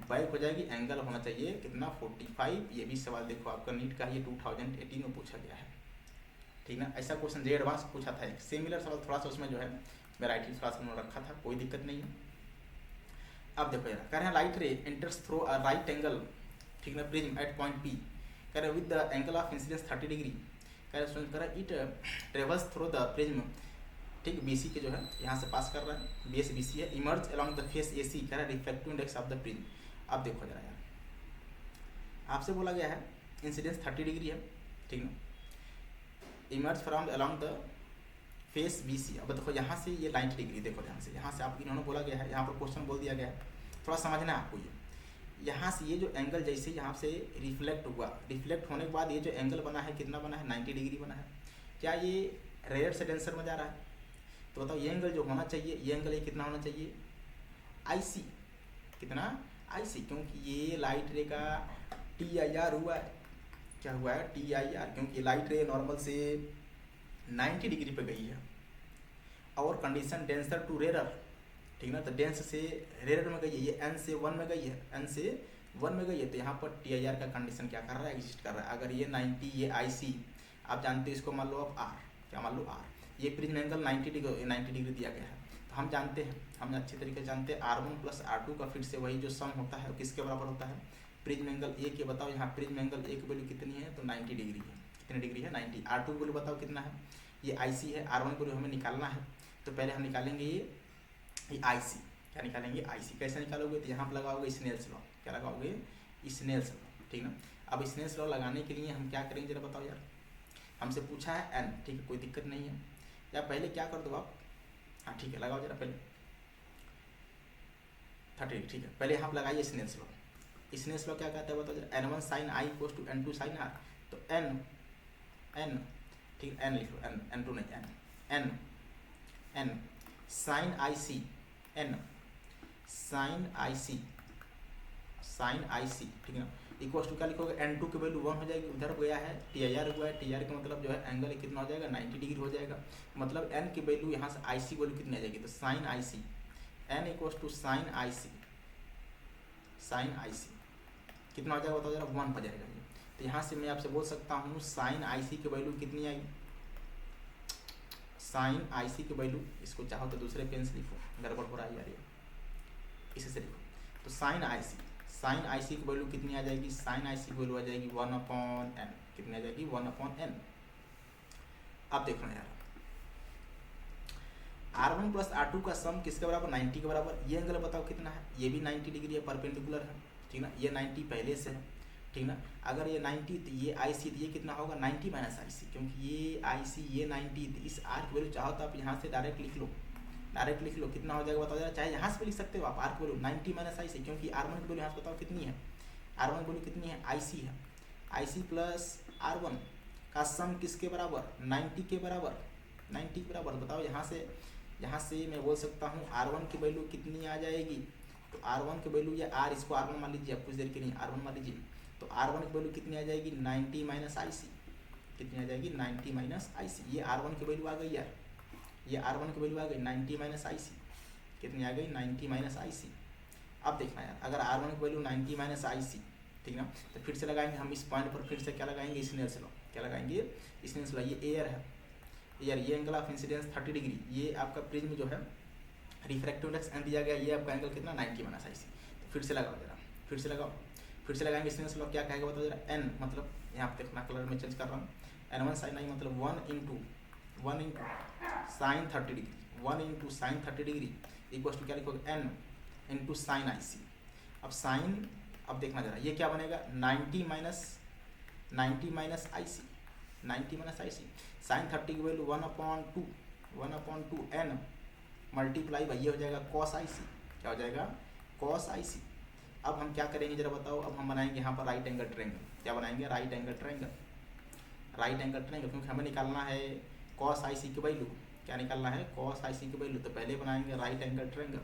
बैक हो जाएगी। एंगल होना चाहिए कितना, 45। ये भी सवाल देखो आपका नीट का, ये 2018 में पूछा गया है, ठीक ना। ऐसा क्वेश्चन जे एडवांस पूछा था, एक सिमिलर सवाल थोड़ा सा उसमें जो है वेराइटी थोड़ा सा उन्होंने रखा था, कोई दिक्कत नहीं है। अब देखो यार, कह रहे हैं लाइट रे enters through a right angle, ठीक ना, प्रिज्म एट पॉइंट P, कह रहे with the angle of incidence 30 degree, कह रहे it travels through the prism, ठीक, BC के जो है यहाँ से पास कर रहा है, बेस BC है, emerge along the face AC, कह रहा है reflective index of the prism. अब देखो जरा यार, आपसे बोला गया है इंसिडेंस 30 डिग्री है, ठीक ना, emerge from along the face BC। अब देखो यहाँ से ये 90 डिग्री, देखो यहाँ से आप इन्होंने बोला गया है, यहाँ पर क्वेश्चन बोल दिया गया है, थोड़ा समझना है आपको। ये यहाँ से ये जो एंगल जैसे यहाँ से रिफ्लेक्ट हुआ, रिफ्लेक्ट होने के बाद ये जो एंगल बना है कितना बना है, 90 डिग्री बना है। क्या ये रेयर से डेंसर में जा रहा है, तो बताओ ये एंगल जो होना चाहिए, ये एंगल ये कितना होना चाहिए, IC, कितना IC, क्योंकि ये लाइट रे का TIR हुआ है, क्या हुआ है, TIR, क्योंकि लाइट रे नॉर्मल से 90 डिग्री पे गई है और कंडीशन डेंसर टू रेरर, ठीक ना, तो डेंस से रेरर में गई है, ये n से 1 में गई है, n से 1 में गई है, तो यहाँ पर TIR का कंडीशन क्या कर रहा है, एग्जिस्ट कर रहा है। अगर ये 90, ये IC, आप जानते हो इसको मान लो आप R, क्या मान लो R, ये प्रिज्म एंगल 90 डिग्री दिया गया है, तो हम जानते हैं, हम अच्छे तरीके से जानते हैं R1 प्लस R2 का फिर से वही जो सम होता है किसके बराबर होता है, प्रिज्म एंगल A के। बताओ यहाँ प्रिज्म एंगल A की वैल्यू कितनी है, तो 90 डिग्री है, कितनी डिग्री है, 90। R2 की वैल्यू बताओ कितना है, ये IC है, R1 की वैल्यू हमें निकालना है, तो पहले हम निकालेंगे ये IC, क्या निकालेंगे IC, कैसे निकालोगे, तो यहाँ पर लगाओगे स्नेल्स लॉ, क्या लगाओगे, स्नेल्स लॉ, ठीक ना। अब स्नेल्स लॉ लगाने के लिए हम क्या करेंगे जरा बताओ यार, हमसे पूछा है n, ठीक है, कोई दिक्कत नहीं है, या पहले क्या कर दो आप, हाँ ठीक है, लगाओ जरा पहले 30, ठीक है, पहले यहाँ पर लगाइए स्नेल्स लॉ। स्नेल्स लॉ क्या कहता है बताओ जरा, n1 sin I equals to n2 sin R, तो n, ठीक है, n लिख लो, n2 नहीं, n sin IC, n sin IC, ठीक है ना, इक्वल्स टू क्या लिखोगे, n2 की वैल्यू 1 हो जाएगी, उधर गया है TIR हुआ है, TIR का मतलब जो है एंगल कितना हो जाएगा, 90 डिग्री हो जाएगा, मतलब n की वैल्यू यहाँ से IC वैल्यू कितनी आ जाएगी, तो sin IC, n equals to sin IC कितना हो जाएगा बताओ जरा, 1 हो जाएगा ये, तो यहाँ से मैं आपसे बोल सकता हूँ sin IC की वैल्यू कितनी आई, sin IC की वैल्यू, इसको चाहो तो दूसरे पेन से लिखो, गड़बड़ हो रहा है यार ये, इसी से लिखो, तो sin IC की वैल्यू कितनी आ जाएगी, sin IC की वैल्यू आ जाएगी 1/n, कितनी आ जाएगी, 1/n। अब देखो यार, R1 प्लस R2 का सम किसके बराबर, 90 के बराबर, ये एंगल बताओ कितना है, ये भी 90 डिग्री है, परपेंडिकुलर है, ठीक ना, ये 90 पहले से है, ठीक ना, अगर ये 90 तो ये IC, तो ये कितना होगा 90 माइनस IC, क्योंकि ये IC ये 90, तो इस R की वैल्यू चाहो तो आप यहाँ से डायरेक्ट लिख लो, कितना हो जाएगा बताओ जरा, चाहे यहाँ से भी लिख सकते हो आप, R की वैल्यू 90 माइनस IC, क्योंकि R1 की वैल्यू यहाँ से बताओ कितनी है, R1 की वैल्यू कितनी है, IC है, IC प्लस R1 का सम किसके बराबर, 90 के बराबर, बताओ यहाँ से मैं बोल सकता हूँ R1 की वैल्यू कितनी आ जाएगी, तो R1 की वैल्यू या R, इसको R1 मान लीजिए, कुछ देर के लिए R1 मान लीजिए, तो R1 की वैल्यू कितनी आ जाएगी, 90 माइनस IC, कितनी आ जाएगी, 90 माइनस IC, ये R1 की वैल्यू आ गई यार, ये R1 की वैल्यू आ गई 90 माइनस IC, कितनी आ गई, 90 माइनस IC। अब देखना यार, अगर R1 की वैल्यू 90 माइनस IC, ठीक ना, तो फिर से लगाएंगे हम इस पॉइंट पर, फिर से क्या लगाएंगे, स्नेल्स लॉ, क्या लगाएंगे, स्नेल्स लॉ। ये एयर है यार, ये एंगल ऑफ इंसिडेंस 30 डिग्री, ये आपका प्रिज्म जो है रिफ्रैक्टिव इंडेक्स n दिया गया, ये आपका एंगल कितना, 90 माइनस IC। तो फिर से लगाओ जरा, फिर से लगाएंगे स्नेल्स लॉ, क्या कहेगा बताओ जरा, n मतलब यहाँ पे देखना, कलर में चेंज कर रहा हूँ, n1 sin I मतलब 1 into sine 30 degree, 1 into sine 30 degree equals to क्या लिखोगे, n इंटू साइन IC। अब साइन, अब देखना जरा, ये क्या बनेगा, 90 माइनस IC, साइन 30 की वैल्यू 1/2 n मल्टीप्लाई बाई ये हो जाएगा cos IC, क्या हो जाएगा, cos IC। अब हम क्या करेंगे जरा बताओ, अब हम बनाएंगे यहाँ पर राइट एंगल ट्रायंगल, क्या बनाएंगे, राइट एंगल ट्रायंगल, क्योंकि हमें निकालना है cos IC की वैल्यू, क्या निकालना है, cos IC की वैल्यू, तो पहले बनाएंगे राइट एंगल ट्रायंगल।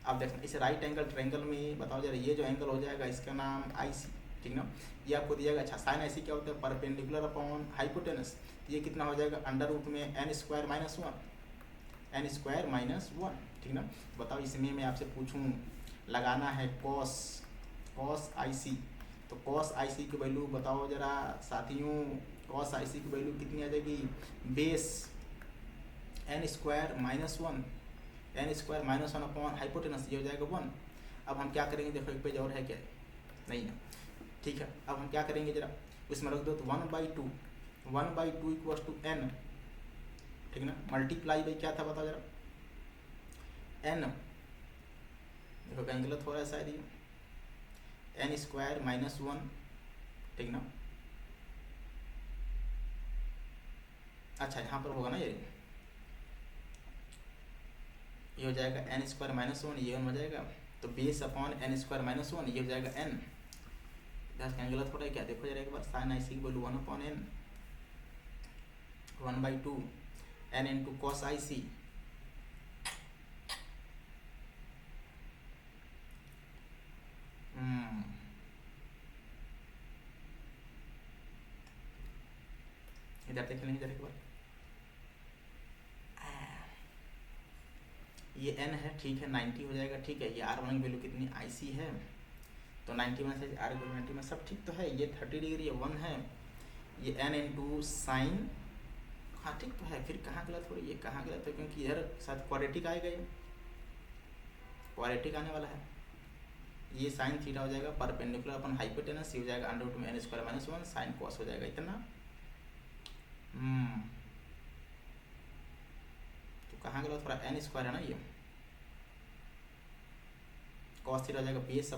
अब देखना, इस राइट एंगल ट्रायंगल में बताओ जरा, ये जो एंगल हो जाएगा इसका नाम IC, ठीक ना, ये आपको दिया गया। अच्छा, साइन IC क्या होता है, परपेंडिकुलर अपॉन हाइपोटेनस, ये कितना हो जाएगा, अंडर रूट में n स्क्वायर माइनस 1, ठीक ना। बताओ इसमें मैं आपसे पूछूं, लगाना है cos IC, तो cos IC की वैल्यू बताओ जरा साथियों, cos IC की वैल्यू कितनी आ जाएगी, base n square minus 1 upon hypotenuse, ये हो जाएगा 1। अब हम क्या करेंगे, देखो एक पेज और है क्या, नहीं है, ठीक है। अब हम क्या करेंगे जरा, इसमें रख दो, तो 1/2 इक्वल्स टू n, ठीक ना, मल्टीप्लाई बाई क्या था बताओ जरा, n, देखो कहीं गलत हो रहा है शायद ये, n स्क्वायर माइनस 1, ठीक ना। अच्छा, यहाँ पर होगा ना ये हो जाएगा n स्क्वायर माइनस 1, ये 1 हो जाएगा, तो base upon n square minus 1, ये हो जाएगा n। कहीं गलत हो रहा है क्या, देखो जरा एक बार, साइन IC की value 1/n, 1/2 n into cos IC इधर देख लेंगे जरा एक बार। ये n है, ठीक है, 90 हो जाएगा, ठीक है। ये R1 की वैल्यू कितनी IC है, तो 90 में से R को 90 में सब ठीक तो है। ये 30 डिग्री 1 है, ये n इंटू साइन, हाँ ठीक तो है। फिर कहाँ गलत हो रही है, ये कहाँ गलत है, क्योंकि इधर शायद क्वाड्रेटिक आएगा, ये क्वाड्रेटिक आने वाला है। ये साइन थीटा हो जाएगा परपेंडिकुलर अपन हाइपोटेनस, ये हो जाएगा अंडर रूट में n² - 1 साइन कॉस हो जाएगा इतना। तो कहाँ गलत हो रहा है, n² है ना ये, कॉस थीटा हो जाएगा बेस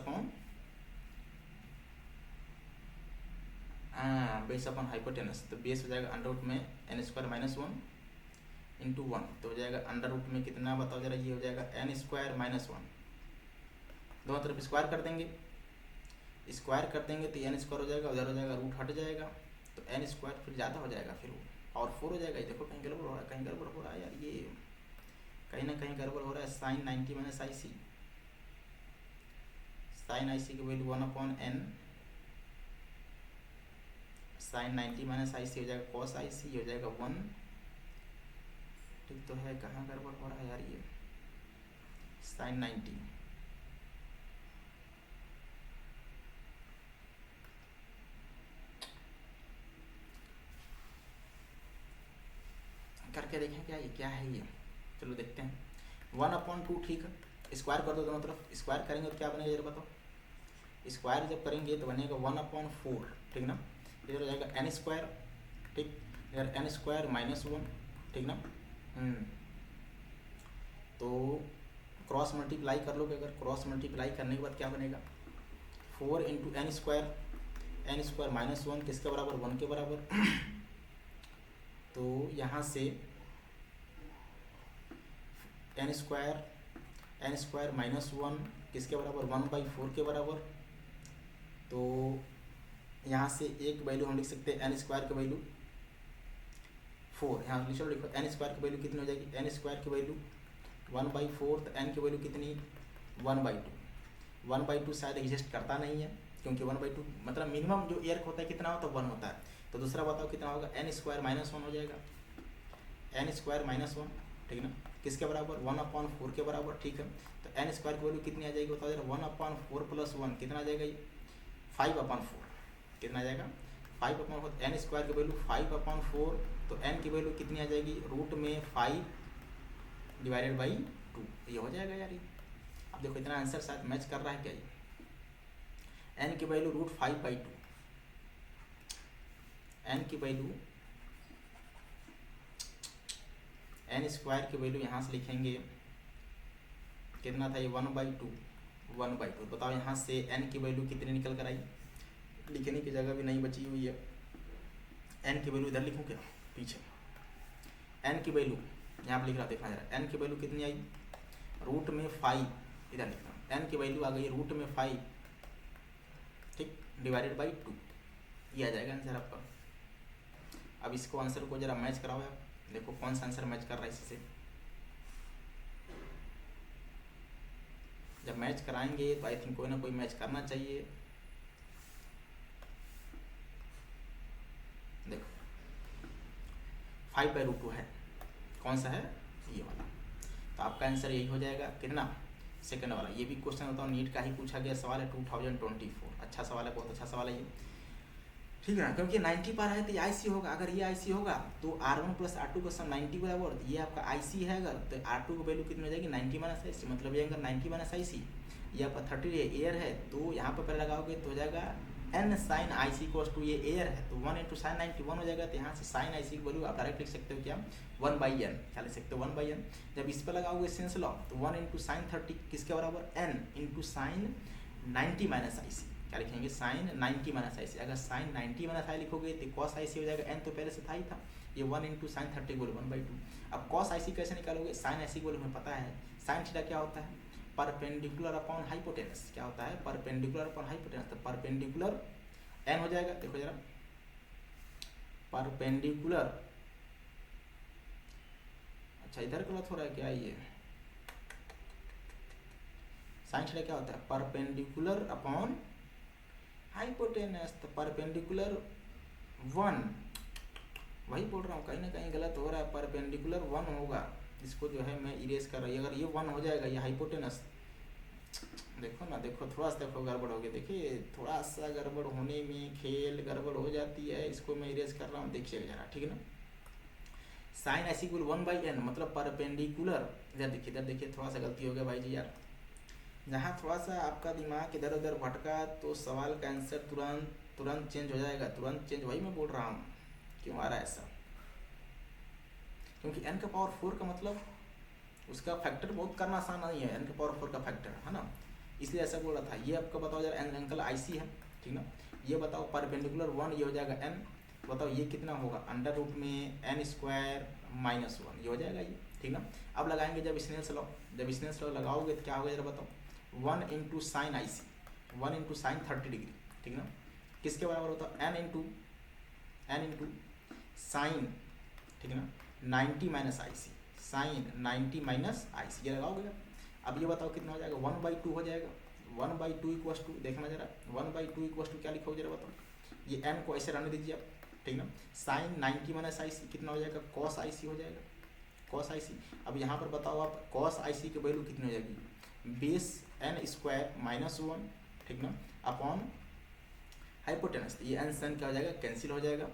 अपॉन हाइपोटेनस, तो बेस हो जाएगा अंडर रूट में n² - 1 इंटू 1, तो हो जाएगा अंडर रूट में कितना बताओ जरा, ये हो जाएगा n² - 1, दोनों तरफ स्क्वायर कर देंगे, स्क्वायर कर देंगे तो n² हो जाएगा, उधर हो जाएगा रूट हट जाएगा, तो n² फिर ज़्यादा हो जाएगा, फिर और 4 हो जाएगा। ये देखो कहीं गड़बड़ हो रहा है, कहीं गड़बड़ हो रहा है यार, ये कहीं ना कहीं गड़बड़ हो रहा है। साइन 90 - IC, साइन IC की वैल्यू 1/n, साइन 90 - IC हो जाएगा कॉस IC, हो जाएगा 1, ठीक तो है। कहाँ गड़बड़ हो रहा है यार, ये साइन 90 करके देखें क्या ये क्या है, ये चलो देखते हैं। 1/2, ठीक है, स्क्वायर कर दो दोनों तरफ, स्क्वायर करेंगे तो क्या बनेगा ये बताओ, स्क्वायर जब करेंगे तो बनेगा 1/4, ठीक ना। इधर हो जाएगा n², ठीक, इधर n² - 1, ठीक ना। तो क्रॉस मल्टीप्लाई कर लोगे, अगर क्रॉस मल्टीप्लाई करने के बाद क्या बनेगा, 4 इंटू n² - 1 किसके बराबर, 1 के बराबर। तो यहाँ से n² - 1 किसके बराबर, 1/4 के बराबर। तो यहाँ से एक वैल्यू हम लिख सकते हैं n² की वैल्यू 4, यहाँ चलो लिखो n² की वैल्यू कितनी हो जाएगी, n² की वैल्यू 1/4, तो n की वैल्यू कितनी 1/2। 1/2 शायद एग्जिस्ट करता नहीं है, क्योंकि 1/2 मतलब मिनिमम जो एयर होता है कितना होता है, 1 होता है। तो दूसरा बताओ कितना होगा, n² - 1 हो जाएगा, n² - 1, ठीक ना, किसके बराबर, 1/4 के बराबर, ठीक है। तो n² की वैल्यू कितनी आ जाएगी बताओ जरा, 1/4 + 1 कितना आ जाएगा, ये 5/4, कितना आ जाएगा 5/4, n² की वैल्यू 5/4, तो n की वैल्यू कितनी आ जाएगी, रूट में 5 / 2, ये हो जाएगा यार। ये अब देखो इतना आंसर शायद मैच कर रहा है क्या, ये n की वैल्यू √5/2, n की वैल्यू n² की वैल्यू यहाँ से लिखेंगे कितना था, ये 1/2 बताओ यहाँ से n की वैल्यू कितनी निकल कर आई, लिखने की जगह भी नहीं बची हुई है। n की वैल्यू इधर लिखूँ क्या, पीछे n की वैल्यू यहाँ पर लिख रहा, देखना जरा n की वैल्यू कितनी आई, रूट में 5, इधर लिख रहा n की वैल्यू आ गई रूट में 5, ठीक, /2, ये आ जाएगा आंसर आपका। अब इसको आंसर को जरा मैच कराओ यार, देखो कौन सा आंसर मैच कर रहा है इससे। जब मैच कराएंगे तो आई थिंक कोई ना कोई मैच करना चाहिए। देखो 5/2 है, कौन सा है, ये वाला, तो आपका आंसर यही हो जाएगा, कितना, सेकंड वाला। ये भी क्वेश्चन होता है नीट का ही पूछा गया सवाल है, 2024, अच्छा सवाल है, बहुत अच्छा सवाल है ये, ठीक है ना, क्योंकि 90 पर है तो ये IC होगा। अगर ये IC होगा तो R1 + R2 का सम 90 बराबर, ये आपका IC है, अगर तो R2 की वैल्यू कितनी हो जाएगी, 90 - IC, मतलब ये अगर 90 - IC, ये आपका 30 एयर है, तो यहाँ पर पहले लगाओगे तो हो जाएगा n sin IC = ये एयर है, तो 1 × sin 90 1 हो जाएगा, तो यहाँ से sin IC की वैल्यू आप डायरेक्ट लिख सकते हो क्या, 1/n, क्या लिख सकते हो 1/n। जब इस पर लगाओगे सेंस लॉ, तो 1 × sin 30 किसके बराबर, n × sin 90 - IC, क्या लिखेंगे, sin 90 - IC। अगर sin 90 - I लिखोगे तो cos IC हो जाएगा, n तो पहले से था ही था, ये 1 × sin 30 बोले 1/2। अब cos IC कैसे निकालोगे, sin IC बोले हमें पता है, sin थीटा क्या होता है, परपेंडिकुलर अपॉन हाइपोटेनस, क्या होता है, परपेंडिकुलर अपॉन हाइपोटेनस, तो परपेंडिकुलर n हो जाएगा, देखो जरा परपेंडिकुलर, अच्छा इधर गलत हो रहा है क्या, ये साइन थीटा क्या होता है, परपेंडिकुलर अपॉन हाइपोटेनस। तो परपेंडिकुलर 1, वही बोल रहा हूँ, कहीं ना कहीं गलत हो रहा है, परपेंडिकुलर 1 होगा। इसको जो है मैं इरेज कर रही हूँ, अगर ये 1 हो जाएगा, ये हाइपोटेनस, देखो ना, देखो थोड़ा सा, देखो गड़बड़ हो गया, देखिए थोड़ा सा गड़बड़ होने में खेल गड़बड़ हो जाती है, इसको मैं इरेज कर रहा हूँ, देखिएगा जरा, ठीक है ना। साइन ऐसी कुल 1/n, मतलब परपेंडिकुलर, इधर देखिए, इधर देखिए, थोड़ा सा गलती हो गया भाई जी यार, जहाँ थोड़ा सा आपका दिमाग इधर उधर भटका तो सवाल का आंसर तुरंत चेंज हो जाएगा, तुरंत चेंज, वही मैं बोल रहा हूँ, क्यों आ रहा है ऐसा, क्योंकि n का पावर 4 का मतलब उसका फैक्टर बहुत करना आसान नहीं है, n का पावर 4 का फैक्टर, है ना, इसलिए ऐसा बोल रहा था। ये आपका बताओ जरा, n अंकल IC है, ठीक ना, ये बताओ परपेंडिकुलर 1, ये हो जाएगा n, बताओ ये कितना होगा, अंडर रूट में n² - 1, ये हो जाएगा ये, ठीक ना। अब लगाएंगे जब स्नेल्स लॉ, जब स्नेल्स लॉ लगाओगे तो क्या होगा जरा बताओ, 1 × साइन IC, 1 × साइन 30 डिग्री, ठीक ना, किसके बराबर होता है, n × साइन, ठीक ना, 90 - IC, साइन 90 - IC, ये लगाओगे। अब ये बताओ कितना हो जाएगा, 1/2 हो जाएगा, 1/2 = देखना जरा, 1/2 = क्या लिखोगे जरा बताओ, ये n को ऐसे रहने दीजिए आप, ठीक ना, साइन 90 - IC कितना हो जाएगा, cos IC हो जाएगा, cos IC। अब यहाँ पर बताओ आप, cos IC की वैल्यू कितनी हो जाएगी, बेस n² - 1, ठीक ना, अपॉन हाइपोटेनस, ये n सन क्या हो जाएगा, कैंसिल हो जाएगा।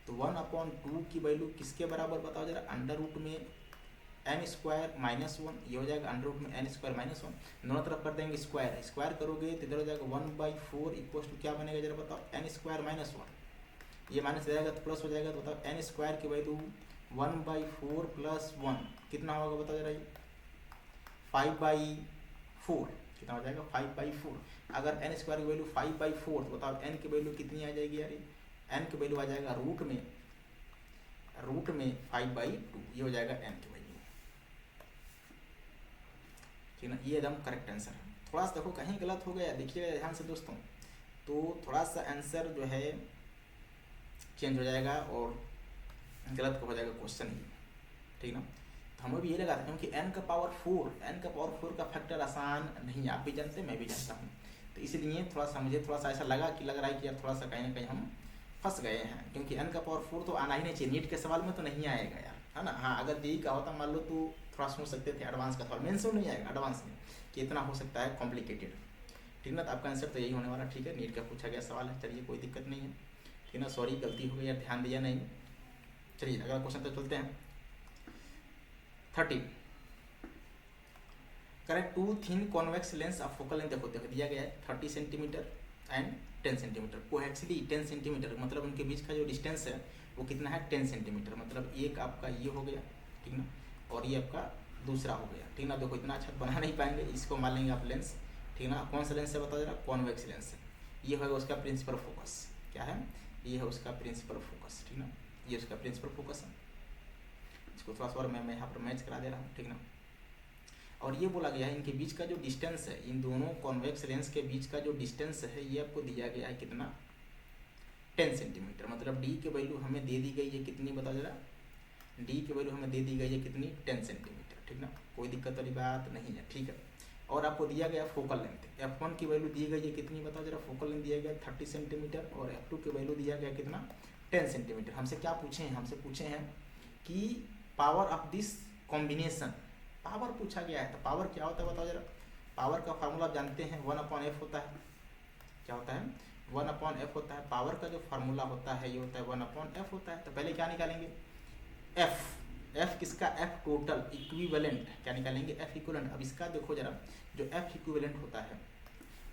तो 1/2 की वैल्यू किसके बराबर बताओ जरा, अंडर रूट में n² - 1, ये हो जाएगा अंडर रूट में n² - 1, दोनों तरफ कर देंगे स्क्वायर, स्क्वायर करोगे तो इधर हो जाएगा 1/4 = क्या बनेगा जरा बताओ, n² - 1, ये माइनस हो जाएगा तो प्लस हो जाएगा, तो बताओ n² की वैल्यू 1/4 + 1 कितना होगा बताओ जरा, ये 5/4, कितना हो जाएगा, 5/4। अगर n² की वैल्यू 5/4 तो बताओ n की वैल्यू कितनी आ जाएगी यार, n की वैल्यू आ जाएगा रूट में 5/2, ये हो जाएगा n की वैल्यू, ठीक ना, ये एकदम करेक्ट आंसर है। थोड़ा सा देखो कहीं गलत हो गया, देखिए ध्यान से दोस्तों, तो थोड़ा सा आंसर जो है चेंज हो जाएगा और गलत हो जाएगा क्वेश्चन ही, ठीक ना। तो हमें भी ये लगा था, क्योंकि n का पावर 4 का फैक्टर आसान नहीं, आप भी जानते हैं, मैं भी जानता हूँ, तो इसलिए थोड़ा सा मुझे थोड़ा सा ऐसा लगा कि लग रहा है कि यार थोड़ा सा कहीं ना कहीं हम फंस गए हैं, क्योंकि n का पावर 4 तो आना ही नहीं चाहिए, नीट के सवाल में तो नहीं आएगा यार, है ना। हाँ, अगर जेई का होता मान लो तो थोड़ा सोच सकते थे, एडवांस का सवाल, मेंस में नहीं आएगा, एडवांस में कि इतना हो सकता है कॉम्प्लिकेटेड, ठीक ना। तो आपका आंसर तो यही होने वाला, ठीक है, नीट का पूछा गया सवाल है, चलिए कोई दिक्कत नहीं है, ठीक ना, सॉरी गलती हो गई यार, ध्यान दिया नहीं। चलिए अगला क्वेश्चन तो चलते हैं। 13, correct 2 thin convex lens of focal length, देखो दिया गया है 30 सेंटीमीटर एंड 10 सेंटीमीटर, कोएक्सियली 10 सेंटीमीटर, मतलब उनके बीच का जो डिस्टेंस है वो कितना है, 10 सेंटीमीटर, मतलब एक आपका ये हो गया, ठीक ना, और ये आपका दूसरा हो गया, ठीक ना। देखो इतना अच्छा बना नहीं पाएंगे, इसको मान लेंगे आप लेंस, ठीक ना। कौन सा लेंस है बताओ जरा, कॉन्वेक्स लेंस है, ये होगा उसका प्रिंसिपल फोकस, क्या है, ये है उसका प्रिंसिपल फोकस, ठीक ना, ये उसका प्रिंसिपल फोकस है। इसको थोड़ा सा और मैं यहाँ पर मैच करा दे रहा हूँ, ठीक ना। और ये बोला गया है इनके बीच का जो डिस्टेंस है, इन दोनों कॉन्वेक्स लेंस के बीच का जो डिस्टेंस है, ये आपको दिया गया है कितना, 10 सेंटीमीटर, मतलब डी की वैल्यू हमें दे दी गई है कितनी बताओ जरा, डी की वैल्यू हमें दे दी गई है कितनी, 10 सेंटीमीटर, ठीक ना, कोई दिक्कत वाली बात नहीं है, ठीक है। और आपको दिया गया फोकल लेंथ, f1 की वैल्यू दी गई है कितनी बताओ जरा, फोकल लेंथ दिया गया 30 सेंटीमीटर, और f2 की वैल्यू दिया गया कितना, 10 सेंटीमीटर। हमसे क्या पूछे हैं, हमसे पूछे हैं कि power of this combination, power पूछा गया है, तो पावर क्या होता है बताओ जरा, पावर का फार्मूला आप जानते हैं, 1/f होता है, क्या होता है, 1/f होता है, पावर का जो फार्मूला होता है ये होता है 1/f होता है। तो पहले क्या निकालेंगे, f किसका, f टोटल इक्विवेलेंट, क्या निकालेंगे, f इक्विवेलेंट। अब इसका देखो जरा, जो f इक्विवेलेंट होता है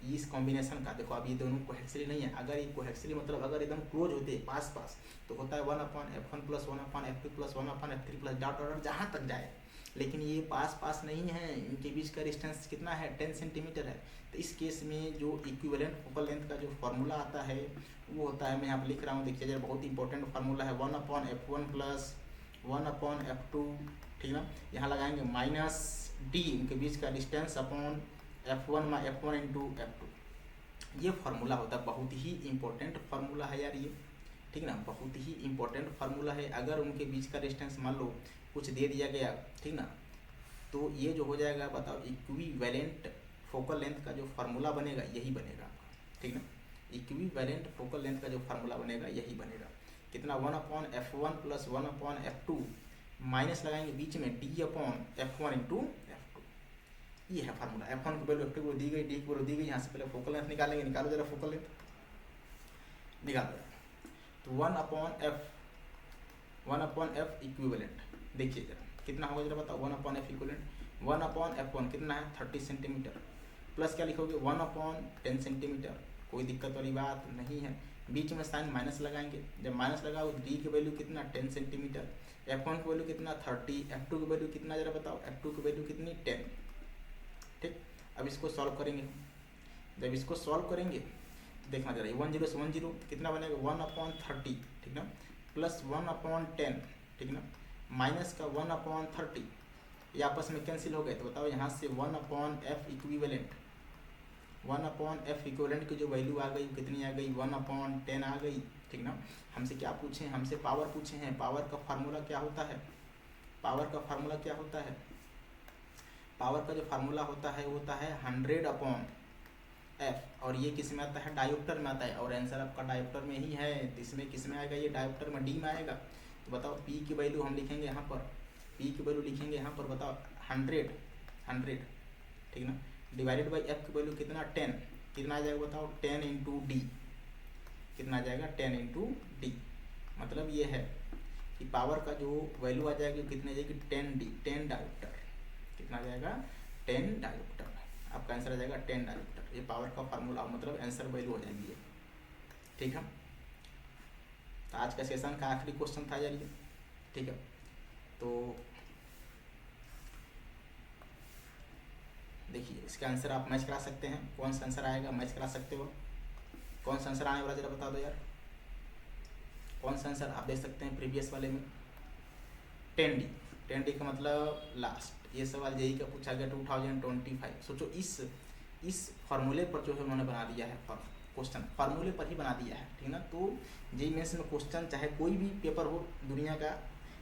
इस कॉम्बिनेशन का, देखो अब ये दोनों कोहेक्सियली नहीं है, अगर ये कोहेक्सियली मतलब अगर एकदम क्लोज होते हैं पास पास, तो होता है 1/f1 + 1/f2 + 1/f3 + dot order जहाँ तक जाए, लेकिन ये पास पास नहीं है, इनके बीच का डिस्टेंस कितना है, 10 सेंटीमीटर है। तो इस केस में जो इक्विवेलेंट फोकल लेंथ का जो फार्मूला आता है वो होता है, मैं यहाँ पर लिख रहा हूँ, देखिए जरा बहुत इंपॉर्टेंट फार्मूला है, 1/f1 + 1/f2, ठीक ना। यहाँ लगाएंगे -d, इनके बीच का डिस्टेंस अपॉन f1 × f2, ये फार्मूला होता है, बहुत ही इंपॉर्टेंट फार्मूला है यार ये, ठीक ना, बहुत ही इंपॉर्टेंट फार्मूला है। अगर उनके बीच का डिस्टेंस मान लो कुछ दे दिया गया, ठीक ना, तो ये जो हो जाएगा बताओ इक्विवेलेंट फोकल लेंथ का जो फार्मूला बनेगा यही बनेगा आपका, ठीक ना। इक्विवेलेंट फोकल लेंथ का जो फार्मूला बनेगा यही बनेगा। कितना 1/f1 + 1/f2 माइनस लगाएंगे बीच में d/f1 × f2, ये है फार्मूला। f1 की वैल्यू f2 को दी गई, d की वैल्यू दी गई। यहाँ से पहले फोकल लेंथ निकालेंगे, निकालो जरा फोकल लेंथ, निकालो। तो 1/f इक्विवेलेंट, देखिए जरा कितना होगा जरा बताओ। 1/f इक्विवेलेंट 1/f1 कितना है 30 सेंटीमीटर, प्लस क्या लिखोगे 1/10 सेंटीमीटर, कोई दिक्कत वाली बात नहीं है। बीच में साइन माइनस लगाएंगे, जब माइनस लगाओ डी की वैल्यू कितना 10 सेंटीमीटर, f1 की वैल्यू कितना 30, f2 की वैल्यू कितना जरा बताओ, f2 की वैल्यू कितनी 10, ठीक। अब इसको सॉल्व करेंगे, जब इसको सॉल्व करेंगे तो देखना जरा 10 से 10 कितना बनेगा 1/30, ठीक ना, प्लस 1/10, ठीक ना, माइनस का 1/30, ये आपस में कैंसिल हो गए। तो बताओ यहाँ से 1/f इक्विवेलेंट, 1/f इक्विवेलेंट की जो वैल्यू आ गई कितनी आ गई 1/10 आ गई, ठीक ना। हमसे क्या पूछे हैं, हमसे पावर पूछे हैं। पावर का फार्मूला क्या होता है, पावर का फार्मूला क्या होता है, पावर का जो फार्मूला होता है वो होता है 100/f, और ये किस में आता है डायोप्टर में आता है, और आंसर आपका डायोप्टर में ही है। तो इसमें किस में आएगा, ये डायोप्टर में डी में आएगा। तो बताओ p की वैल्यू हम लिखेंगे यहाँ पर, p की वैल्यू लिखेंगे यहाँ पर, बताओ 100, ठीक ना, डिवाइडेड बाई f की वैल्यू कितना 10, कितना आ जाएगा बताओ 10 × d, कितना आ जाएगा 10 × d। मतलब ये है कि पावर का जो वैल्यू आ जाएगी कितनी आ जाएगी 10d, 10 डायोप्टर, कितना आ जाएगा 10 डायोप्टर, आपका आंसर आ जाएगा 10 डायोप्टर। ये पावर का फार्मूला मतलब आंसर वैल्यू हो जाएगी ये, ठीक है। तो आज का सेशन का आखिरी क्वेश्चन था यार ये, ठीक है। तो देखिए इसका आंसर आप मैच करा सकते हैं, कौन सा आंसर आएगा मैच करा सकते हो, कौन सा आंसर आने वाला जरा बता दो यार, कौन सा आंसर आप देख सकते हैं प्रीवियस वाले में 10D, 10D का मतलब लास्ट। ये सवाल जेई का पूछा गया 2025। सोचो इस फार्मूले पर जो है उन्होंने बना दिया है क्वेश्चन, फार्मूले पर ही बना दिया है, ठीक ना। तो जेई मेंस में क्वेश्चन चाहे कोई भी पेपर हो दुनिया का,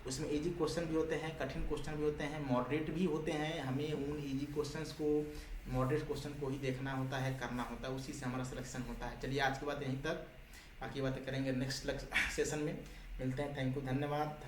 उसमें इजी क्वेश्चन भी होते हैं, कठिन क्वेश्चन भी होते हैं, मॉडरेट भी होते हैं। हमें उन इजी क्वेश्चंस को, मॉडरेट क्वेश्चन को ही देखना होता है, करना होता है, उसी से हमारा सिलेक्शन होता है। चलिए आज की बात यहीं तक, बाकी बातें करेंगे नेक्स्ट सेशन में। मिलते हैं, थैंक यू, धन्यवाद।